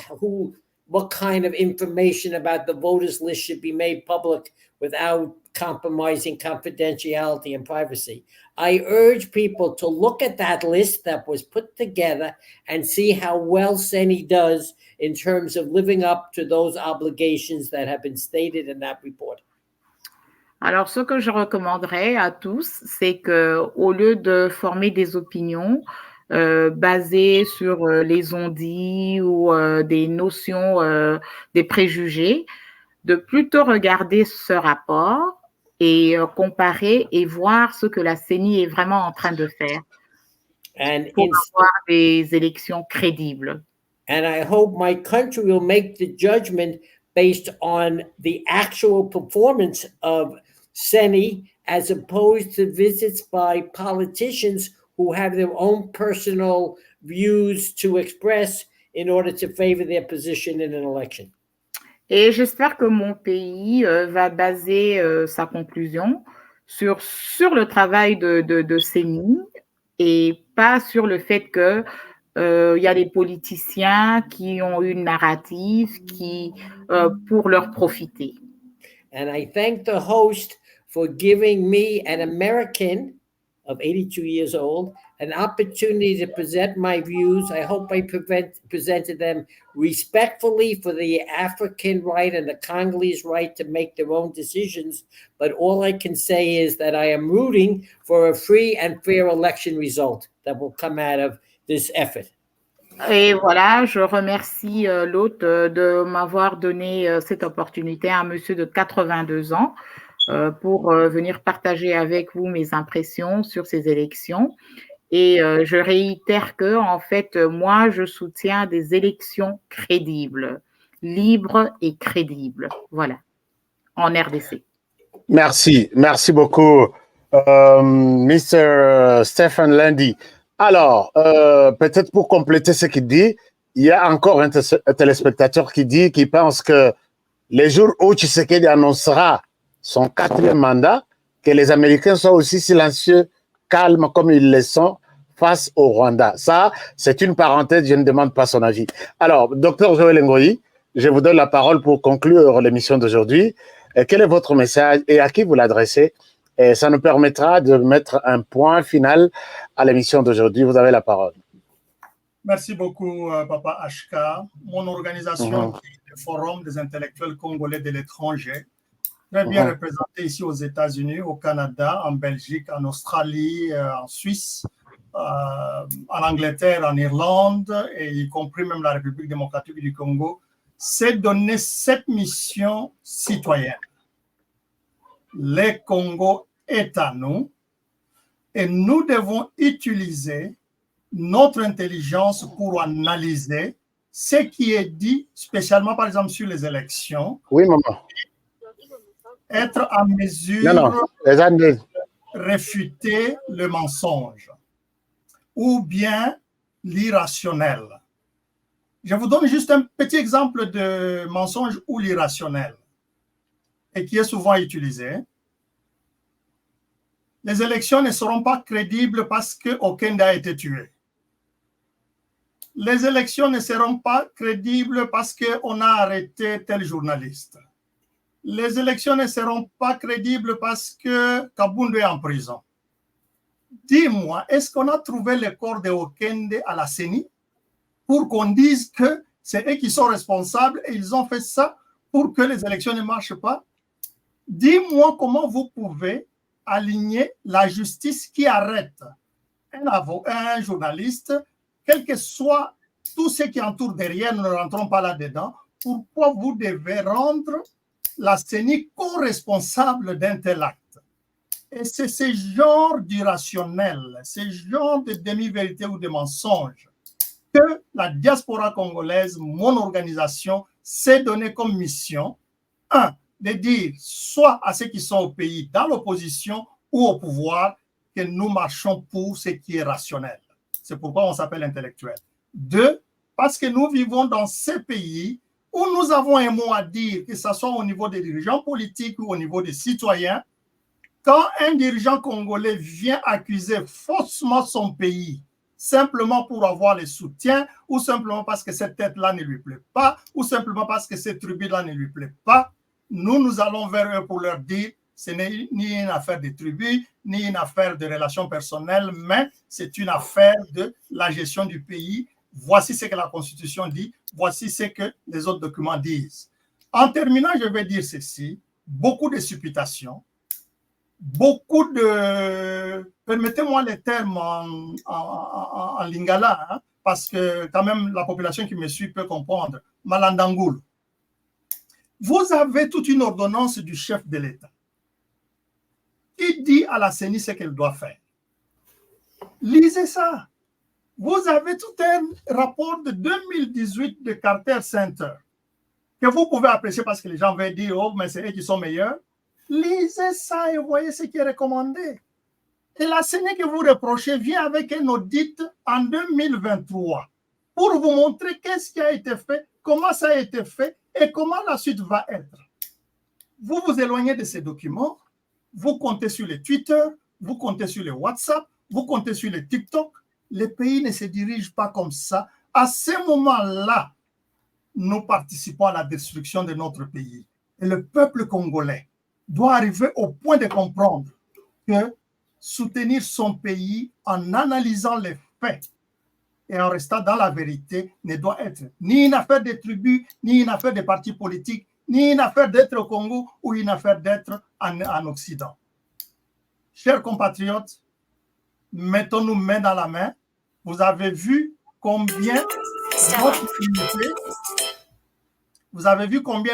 what kind of information about the voters list should be made public without compromising confidentiality and privacy, I urge people to look at that list that was put together and see how well CENI does in terms of living up to those obligations that have been stated in that report. Alors, ce que je recommanderais à tous, c'est qu'au lieu de former des opinions basées sur les on-dit ou des notions, des préjugés, de plutôt regarder ce rapport et comparer et voir ce que la CENI est vraiment en train de faire pour avoir des élections crédibles. And I hope my country will make the judgment based on the actual performance of CENI as opposed to visits by politicians who have their own personal views to express in order to favor their position in an election. Et j'espère que mon pays va baser sa conclusion sur le travail de CENI et pas sur le fait que y a des politiciens qui ont une narrative pour leur profiter. And I thank the host for giving me, an American of 82 years old, an opportunity to present my views. I hope I presented them respectfully for the African right and the Congolese right to make their own decisions. But all I can say is that I am rooting for a free and fair election result that will come out of this effort. Et voilà, je remercie l'hôte de m'avoir donné cette opportunité, un monsieur de 82 ans, pour venir partager avec vous mes impressions sur ces élections. Et je réitère que, en fait, moi, je soutiens des élections crédibles, libres et crédibles. Voilà, en RDC. Merci beaucoup, Mr. Stephen Landy. Alors, peut-être pour compléter ce qu'il dit, il y a encore un téléspectateur qui pense que les jours où Tshisekedi annoncera son 4e mandat, que les Américains soient aussi silencieux, calmes comme ils le sont face au Rwanda. Ça, c'est une parenthèse, je ne demande pas son avis. Alors, Dr Joël Ngoyi, je vous donne la parole pour conclure l'émission d'aujourd'hui. Quel est votre message et à qui vous l'adressez? Et ça nous permettra de mettre un point final à l'émission d'aujourd'hui. Vous avez la parole. Merci beaucoup, Papa HK. Mon organisation, le Forum des intellectuels congolais de l'étranger, très bien représentée ici aux États-Unis, au Canada, en Belgique, en Australie, en Suisse, en Angleterre, en Irlande, et y compris même la République démocratique du Congo, s'est donné cette mission citoyenne. Le Congo est à nous et nous devons utiliser notre intelligence pour analyser ce qui est dit, spécialement par exemple sur les élections. Oui, maman. Être en mesure de réfuter le mensonge ou bien l'irrationnel. Je vous donne juste un petit exemple de mensonge ou l'irrationnel et qui est souvent utilisé. Les élections ne seront pas crédibles parce qu'aucun n'a été tué. Les élections ne seront pas crédibles parce qu'on a arrêté tel journaliste. Les élections ne seront pas crédibles parce que Kabundu est en prison. Dis-moi, est-ce qu'on a trouvé le corps de Okende à la CENI pour qu'on dise que c'est eux qui sont responsables et ils ont fait ça pour que les élections ne marchent pas? Dis-moi comment vous pouvez aligner la justice qui arrête un journaliste, quel que soit tout ce qui entoure derrière, nous ne rentrons pas là-dedans. Pourquoi vous devez rendre la CENI co-responsable d'un tel acte? Et c'est ce genre d'irrationnel, ce genre de demi-vérité ou de mensonge que la diaspora congolaise, mon organisation, s'est donné comme mission, de dire soit à ceux qui sont au pays, dans l'opposition ou au pouvoir, que nous marchons pour ce qui est rationnel. C'est pourquoi on s'appelle intellectuel. 2, parce que nous vivons dans ces pays où nous avons un mot à dire, que ce soit au niveau des dirigeants politiques ou au niveau des citoyens, quand un dirigeant congolais vient accuser faussement son pays, simplement pour avoir le soutien, ou simplement parce que cette tête-là ne lui plaît pas, ou simplement parce que cette tribu-là ne lui plaît pas, nous allons vers eux pour leur dire, ce n'est ni une affaire de tribu, ni une affaire de relations personnelles, mais c'est une affaire de la gestion du pays. Voici ce que la Constitution dit, voici ce que les autres documents disent. En terminant, je vais dire ceci, beaucoup de supputations, beaucoup de, permettez-moi les termes en lingala, hein, parce que quand même la population qui me suit peut comprendre, malandangoul. Vous avez toute une ordonnance du chef de l'État qui dit à la CENI ce qu'elle doit faire. Lisez ça. Vous avez tout un rapport de 2018 de Carter Center que vous pouvez apprécier parce que les gens vont dire, oh, mais c'est eux qui sont meilleurs. Lisez ça et voyez ce qui est recommandé. Et la CENI que vous reprochez vient avec un audit en 2023 pour vous montrer qu'est-ce qui a été fait, comment ça a été fait et comment la suite va être. Vous vous éloignez de ces documents, vous comptez sur les Twitter, vous comptez sur les WhatsApp, vous comptez sur les TikTok. Les pays ne se dirigent pas comme ça. À ce moment-là, nous participons à la destruction de notre pays. Et le peuple congolais doit arriver au point de comprendre que soutenir son pays en analysant les faits et en restant dans la vérité ne doit être ni une affaire de tribus, ni une affaire de partis politiques, ni une affaire d'être au Congo ou une affaire d'être en Occident. Chers compatriotes, mettons-nous main dans la main. Vous avez vu combien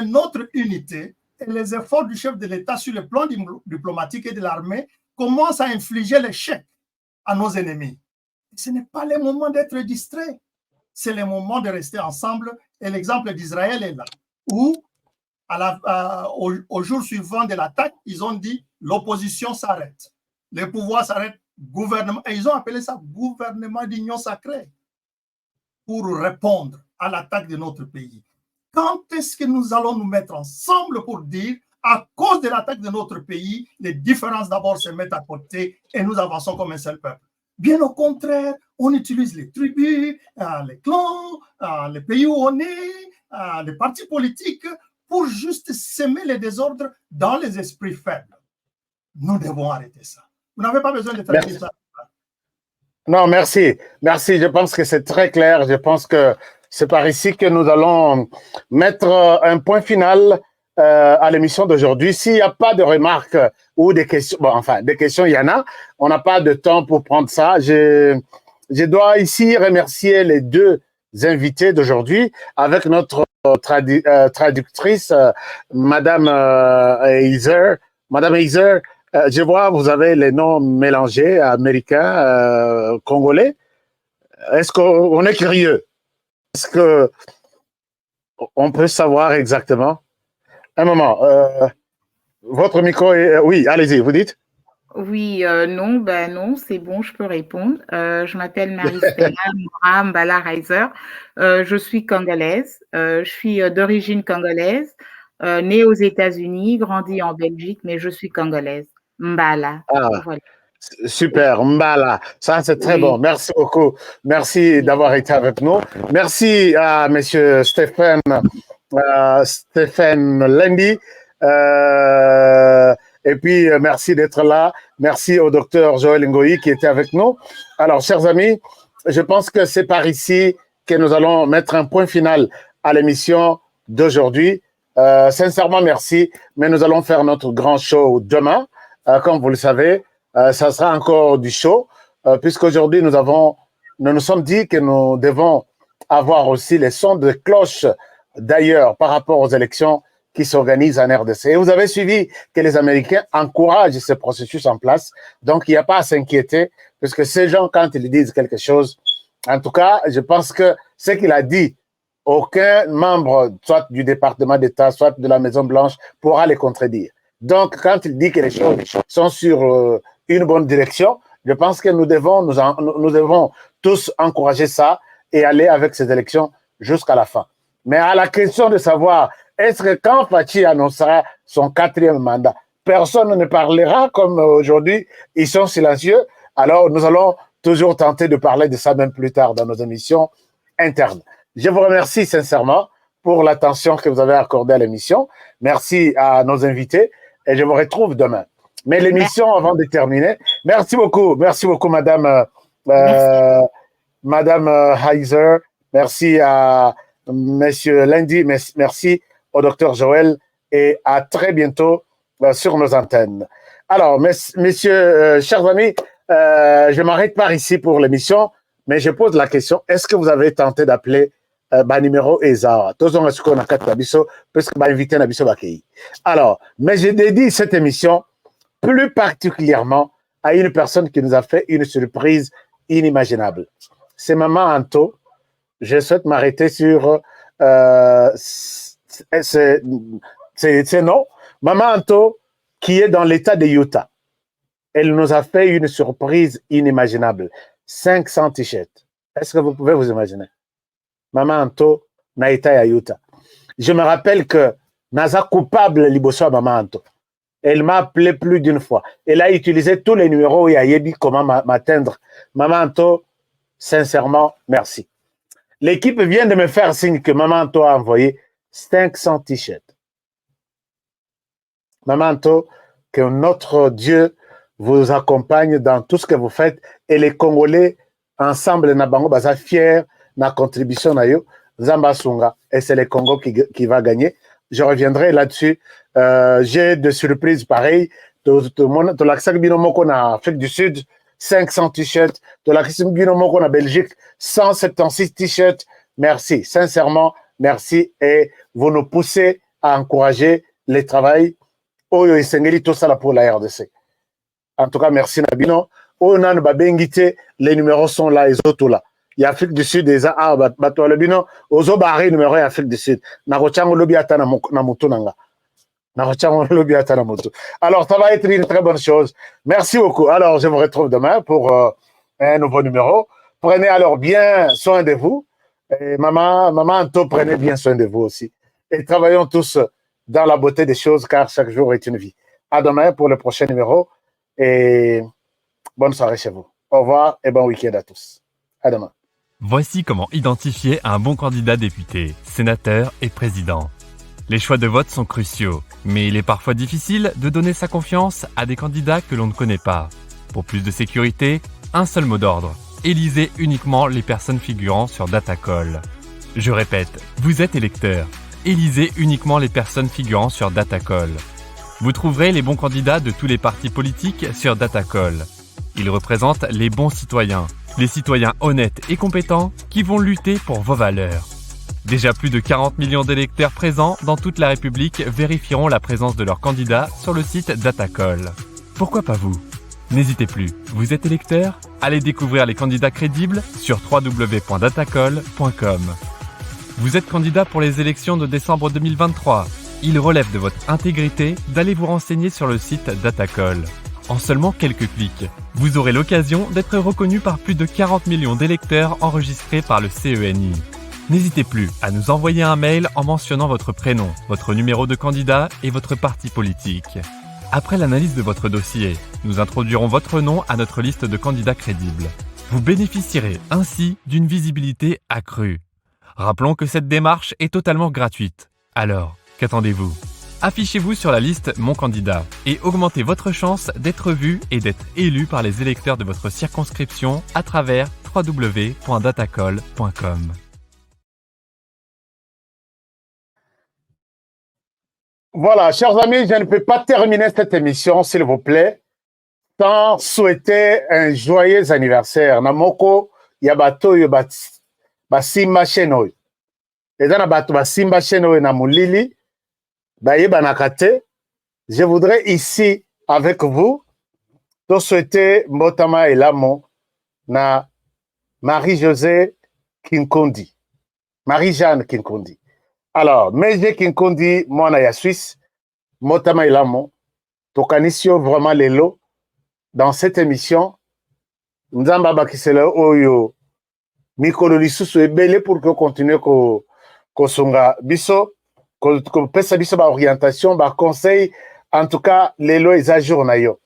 notre unité et les efforts du chef de l'État sur le plan diplomatique et de l'armée commencent à infliger l'échec à nos ennemis. Ce n'est pas le moment d'être distrait, c'est le moment de rester ensemble. Et l'exemple d'Israël est là, où au jour suivant de l'attaque, ils ont dit l'opposition s'arrête, le pouvoir s'arrête, gouvernement, et ils ont appelé ça gouvernement d'union sacrée pour répondre à l'attaque de notre pays. Quand est-ce que nous allons nous mettre ensemble pour dire, à cause de l'attaque de notre pays, les différences d'abord se mettent à côté et nous avançons comme un seul peuple? Bien au contraire, on utilise les tribus, les clans, les pays où on est, les partis politiques pour juste semer les désordres dans les esprits faibles. Nous devons arrêter ça. Vous n'avez pas besoin de traduire ça. Non, merci. Merci. Je pense que c'est très clair. Je pense que c'est par ici que nous allons mettre un point final à l'émission d'aujourd'hui. S'il n'y a pas de remarques ou des questions, bon, enfin, des questions, il y en a. On n'a pas de temps pour prendre ça. Je dois ici remercier les deux invités d'aujourd'hui avec notre traductrice, Madame Heiser. Madame Heiser, je vois, vous avez les noms mélangés, américains, congolais. Est-ce qu'on est curieux? Est-ce qu'on peut savoir exactement? Un moment. Votre micro est... Oui, allez-y, vous dites? Oui, non, non, c'est bon, je peux répondre. Je m'appelle Marie-Stella Moura Mbala Heiser. Je suis congolaise. Je suis d'origine congolaise, née aux États-Unis, grandie en Belgique, mais je suis congolaise. Mbala. Ah, voilà. Super, Mbala. Ça, c'est très bon. Merci beaucoup. Merci d'avoir été avec nous. Merci à monsieur Stéphane Lendy. Et puis, merci d'être là. Merci au docteur Joël Ngoï qui était avec nous. Alors, chers amis, je pense que c'est par ici que nous allons mettre un point final à l'émission d'aujourd'hui. Sincèrement, merci. Mais nous allons faire notre grand show demain. Comme vous le savez, ça sera encore du show, puisqu'aujourd'hui, nous nous sommes dit que nous devons avoir aussi les sons de cloche d'ailleurs par rapport aux élections qui s'organisent en RDC. Et vous avez suivi que les Américains encouragent ce processus en place. Donc, il n'y a pas à s'inquiéter, puisque ces gens, quand ils disent quelque chose, en tout cas, je pense que ce qu'il a dit, aucun membre, soit du département d'État, soit de la Maison-Blanche, pourra les contredire. Donc, quand il dit que les choses sont sur une bonne direction, je pense que nous devons tous encourager ça et aller avec ces élections jusqu'à la fin. Mais à la question de savoir, est-ce que quand Fachi annoncera son 4e mandat, personne ne parlera comme aujourd'hui, ils sont silencieux. Alors, nous allons toujours tenter de parler de ça même plus tard dans nos émissions internes. Je vous remercie sincèrement pour l'attention que vous avez accordée à l'émission. Merci à nos invités et je vous retrouve demain. Mais l'émission, avant de terminer, merci beaucoup, Madame Heiser. Merci à Monsieur Lundi, merci au Dr Joël et à très bientôt sur nos antennes. Alors, messieurs, chers amis, je m'arrête par ici pour l'émission, mais je pose la question, est-ce que vous avez tenté d'appeler numéro ESA? Alors, mais je dédie cette émission plus particulièrement à une personne qui nous a fait une surprise inimaginable. C'est Maman Anto. Je souhaite m'arrêter sur ces noms. Maman Anto, qui est dans l'État de Utah. Elle nous a fait une surprise inimaginable. 500 t-shirts. Est-ce que vous pouvez vous imaginer? Maman Anto n'a été à Utah. Je me rappelle que Naza coupable liboso à Maman Anto. Elle m'a appelé plus d'une fois. Elle a utilisé tous les numéros et a dit comment m'atteindre. Maman Anto, sincèrement, merci. L'équipe vient de me faire signe que Maman Anto a envoyé 500 t-shirts. Maman Anto, que notre Dieu vous accompagne dans tout ce que vous faites et les Congolais ensemble na bango baza fiers na contribution na yo Zamba Sunga et c'est le Congo qui va gagner. Je reviendrai là-dessus. J'ai des surprises pareilles. De l'accent binomoko na Afrique du Sud, 500 t-shirts. De l'accent binomoko na Belgique, 176 t-shirts. Merci, sincèrement, merci. Et vous nous poussez à encourager les travail. Oyo Isengeli, tout ça là pour la RDC. En tout cas, merci Nabino. Onan Babengite, les numéros sont là, les autres là. Il y a Afrique du Sud, des Batoualebino, Ozo Barré, numéro 1 Afrique du Sud. Narochango Lobiata Namutu Nanga. Narochango Lobiata Namutu. Alors, ça va être une très bonne chose. Merci beaucoup. Alors, je vous retrouve demain pour un nouveau numéro. Prenez alors bien soin de vous. Et maman Anto, prenez bien soin de vous aussi. Et travaillons tous dans la beauté des choses, car chaque jour est une vie. À demain pour le prochain numéro. Et bonne soirée chez vous. Au revoir et bon week-end à tous. À demain. Voici comment identifier un bon candidat député, sénateur et président. Les choix de vote sont cruciaux, mais il est parfois difficile de donner sa confiance à des candidats que l'on ne connaît pas. Pour plus de sécurité, un seul mot d'ordre. Élisez uniquement les personnes figurant sur Datacall. Je répète, vous êtes électeur. Élisez uniquement les personnes figurant sur Datacall. Vous trouverez les bons candidats de tous les partis politiques sur Datacall. Ils représentent les bons citoyens, les citoyens honnêtes et compétents qui vont lutter pour vos valeurs. Déjà plus de 40 millions d'électeurs présents dans toute la République vérifieront la présence de leurs candidats sur le site Datacall. Pourquoi pas vous? N'hésitez plus, vous êtes électeur? Allez découvrir les candidats crédibles sur www.datacall.com. Vous êtes candidat pour les élections de décembre 2023. Il relève de votre intégrité d'aller vous renseigner sur le site Datacall. En seulement quelques clics, vous aurez l'occasion d'être reconnu par plus de 40 millions d'électeurs enregistrés par le CENI. N'hésitez plus à nous envoyer un mail en mentionnant votre prénom, votre numéro de candidat et votre parti politique. Après l'analyse de votre dossier, nous introduirons votre nom à notre liste de candidats crédibles. Vous bénéficierez ainsi d'une visibilité accrue. Rappelons que cette démarche est totalement gratuite. Alors, qu'attendez-vous? Affichez-vous sur la liste Mon candidat et augmentez votre chance d'être vu et d'être élu par les électeurs de votre circonscription à travers www.datacall.com. Voilà, chers amis, je ne peux pas terminer cette émission, s'il vous plaît, sans souhaiter un joyeux anniversaire. Namoko yabato basimba chenoy. Ezana bato basimba chenoy na mulili. Je voudrais ici, avec vous, te souhaiter Mbotama Elamo na Marie-Josée Kinkondi. Marie-Jeanne Kinkondi. Alors, Meje Kinkondi, moi, na ya Suisse, Mbotama Elamo, tokanisio vraiment lelo, dans cette émission, Nzamba Bakisele Oyo, Mikolo Lisusu Ebele pour que continue kosunga biso kopesa biso ba orientation ba conseil. En tout cas lelo eza jour na yo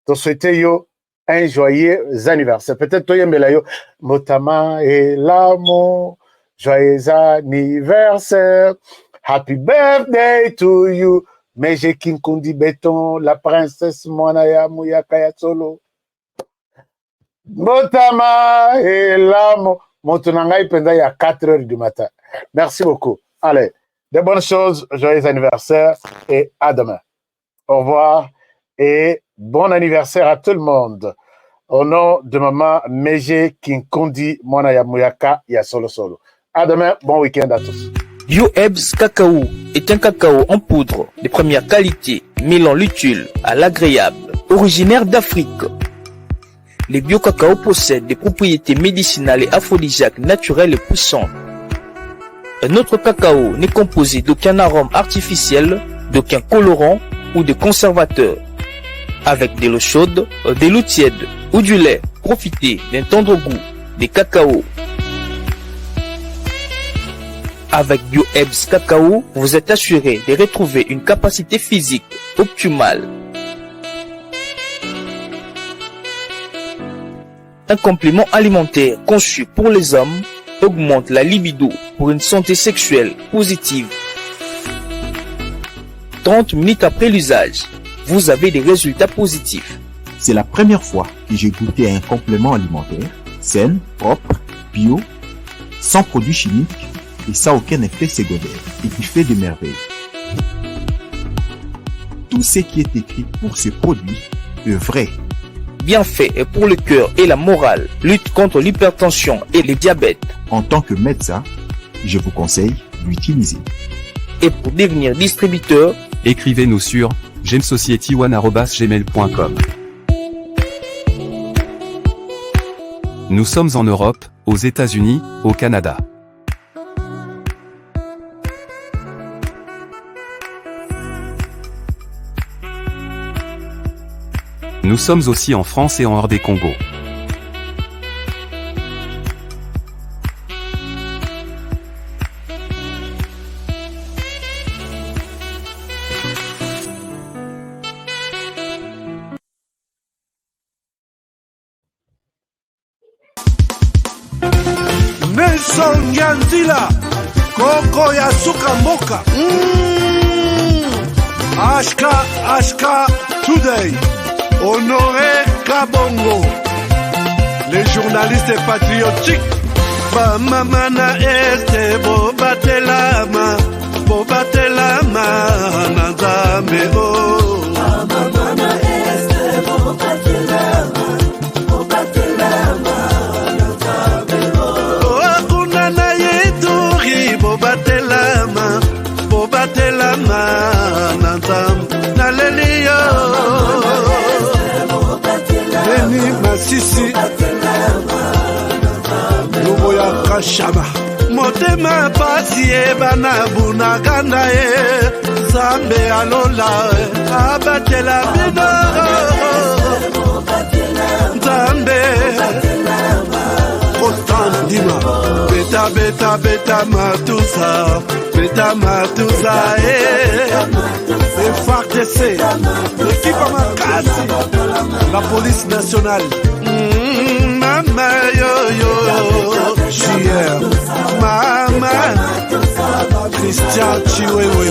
to souhaiter yo un joyeux anniversaire. Peut-être toyembela yo motama et l'amour, joyeux anniversaire, happy birthday to you. Mais j'ai Kinkundi Béton, la princesse Monaya Mouyaka ya Solo. Motama et l'amour. Montunangai penda il y a 4h du matin. Merci beaucoup. Allez, de bonnes choses, joyeux anniversaire et à demain. Au revoir et bon anniversaire à tout le monde. Au nom de maman Meje Kinkundi Monaya Mouyaka ya Solo Solo. À demain, bon week-end à tous. BioEbs Cacao est un cacao en poudre de première qualité, mêlant l'utile à l'agréable, originaire d'Afrique. Les bio-cacao possèdent des propriétés médicinales et aphrodisiaques naturelles et puissantes. Un autre cacao n'est composé d'aucun arôme artificiel, d'aucun colorant ou de conservateur. Avec de l'eau chaude, de l'eau tiède ou du lait, profitez d'un tendre goût des cacao. Avec BioEbs Cacao, vous êtes assuré de retrouver une capacité physique optimale. Un complément alimentaire conçu pour les hommes augmente la libido pour une santé sexuelle positive. 30 minutes après l'usage, vous avez des résultats positifs. C'est la première fois que j'ai goûté un complément alimentaire sain, propre, bio, sans produits chimiques et sans aucun effet secondaire et qui fait des merveilles. Tout ce qui est écrit pour ce produit est vrai. Bien fait et pour le cœur et la morale, lutte contre l'hypertension et le diabète. En tant que médecin, je vous conseille d'utiliser. Et pour devenir distributeur, écrivez-nous sur gemsociety1@gmail.com. Nous sommes en Europe, aux États-Unis, au Canada. Nous sommes aussi en France et en hors des Congo. Nelson Nyanzila, Koko ya Suka Mboka. Ashka Today. Honoré Kabongo, les journalistes patriotiques. Bamamana este bobatelama nanzambe o. Bamamana este bobatelama nanzambe o. Akuna na yeduri bobatelama nanzambe naleliyo. Beni Masisi Lubo ya Kashama Motema pasi bana bunagana Zambe alola abatela bino Zambe Constant Dima Beta matusa FARDC l'équipe Amakasi la police nationale Mama yo JR Mama Christian Chiwewe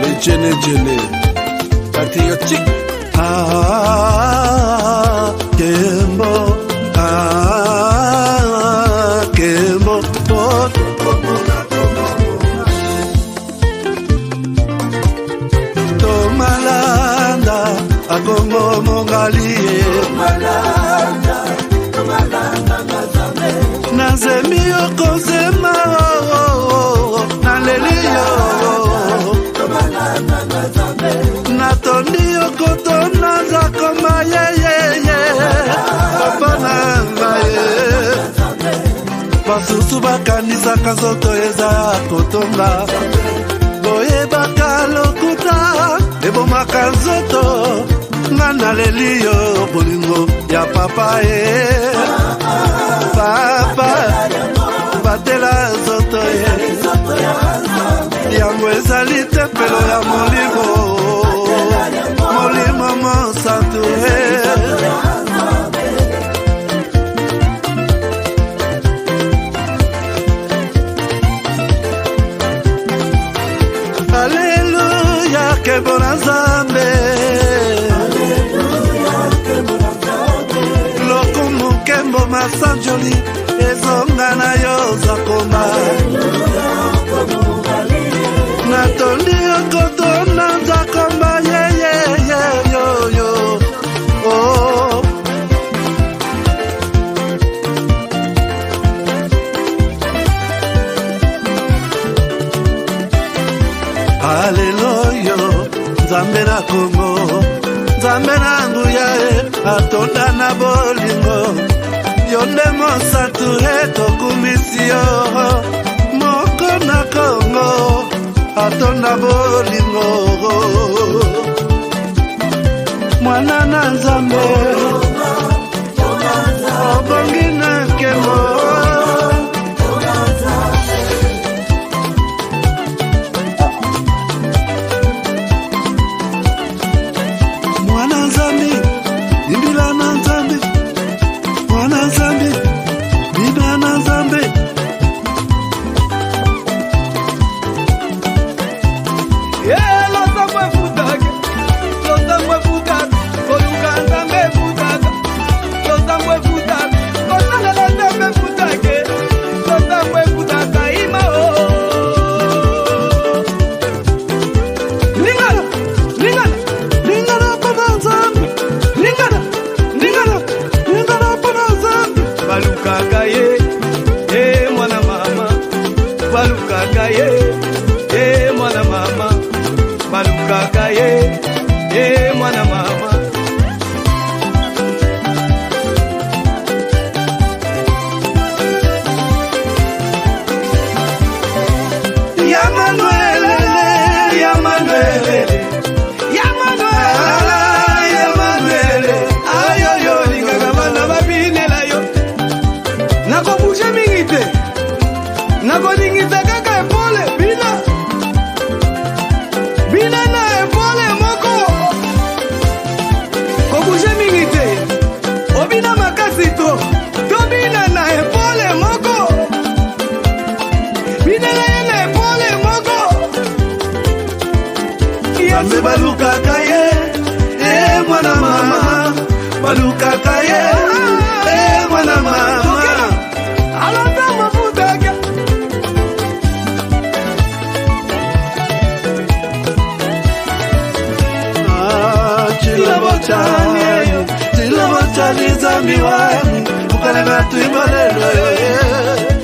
les Djene patriotique Kembo Tomalanda Akongo Mongalie Nazemi Okozema Nalelio Natondi Okotona Zakoma Papa Nangaye Basusu bakanisa kazoto eza kotonga Boye bakalokuta ebomaka nzoto ngana leliyo bolingo ya papa papa batela nzoto ye yango ezali tempelo ya molimo molimo mosantu Alléluia, que bon ensemble. Lokumu kembo masanjoli, ezonga na yo zakoma. Natoli okoto na zakoma, ye ye ye yo yo. Oh. Haleluya, Nzambe na Kongo, Nzambe na nguya atonda na bolingo, yonde mosatu tokumisio, moko na Kongo, atonda bolingo, mwana na Nzambe, obongi na kemo. Zami wani, ukale batu imalelo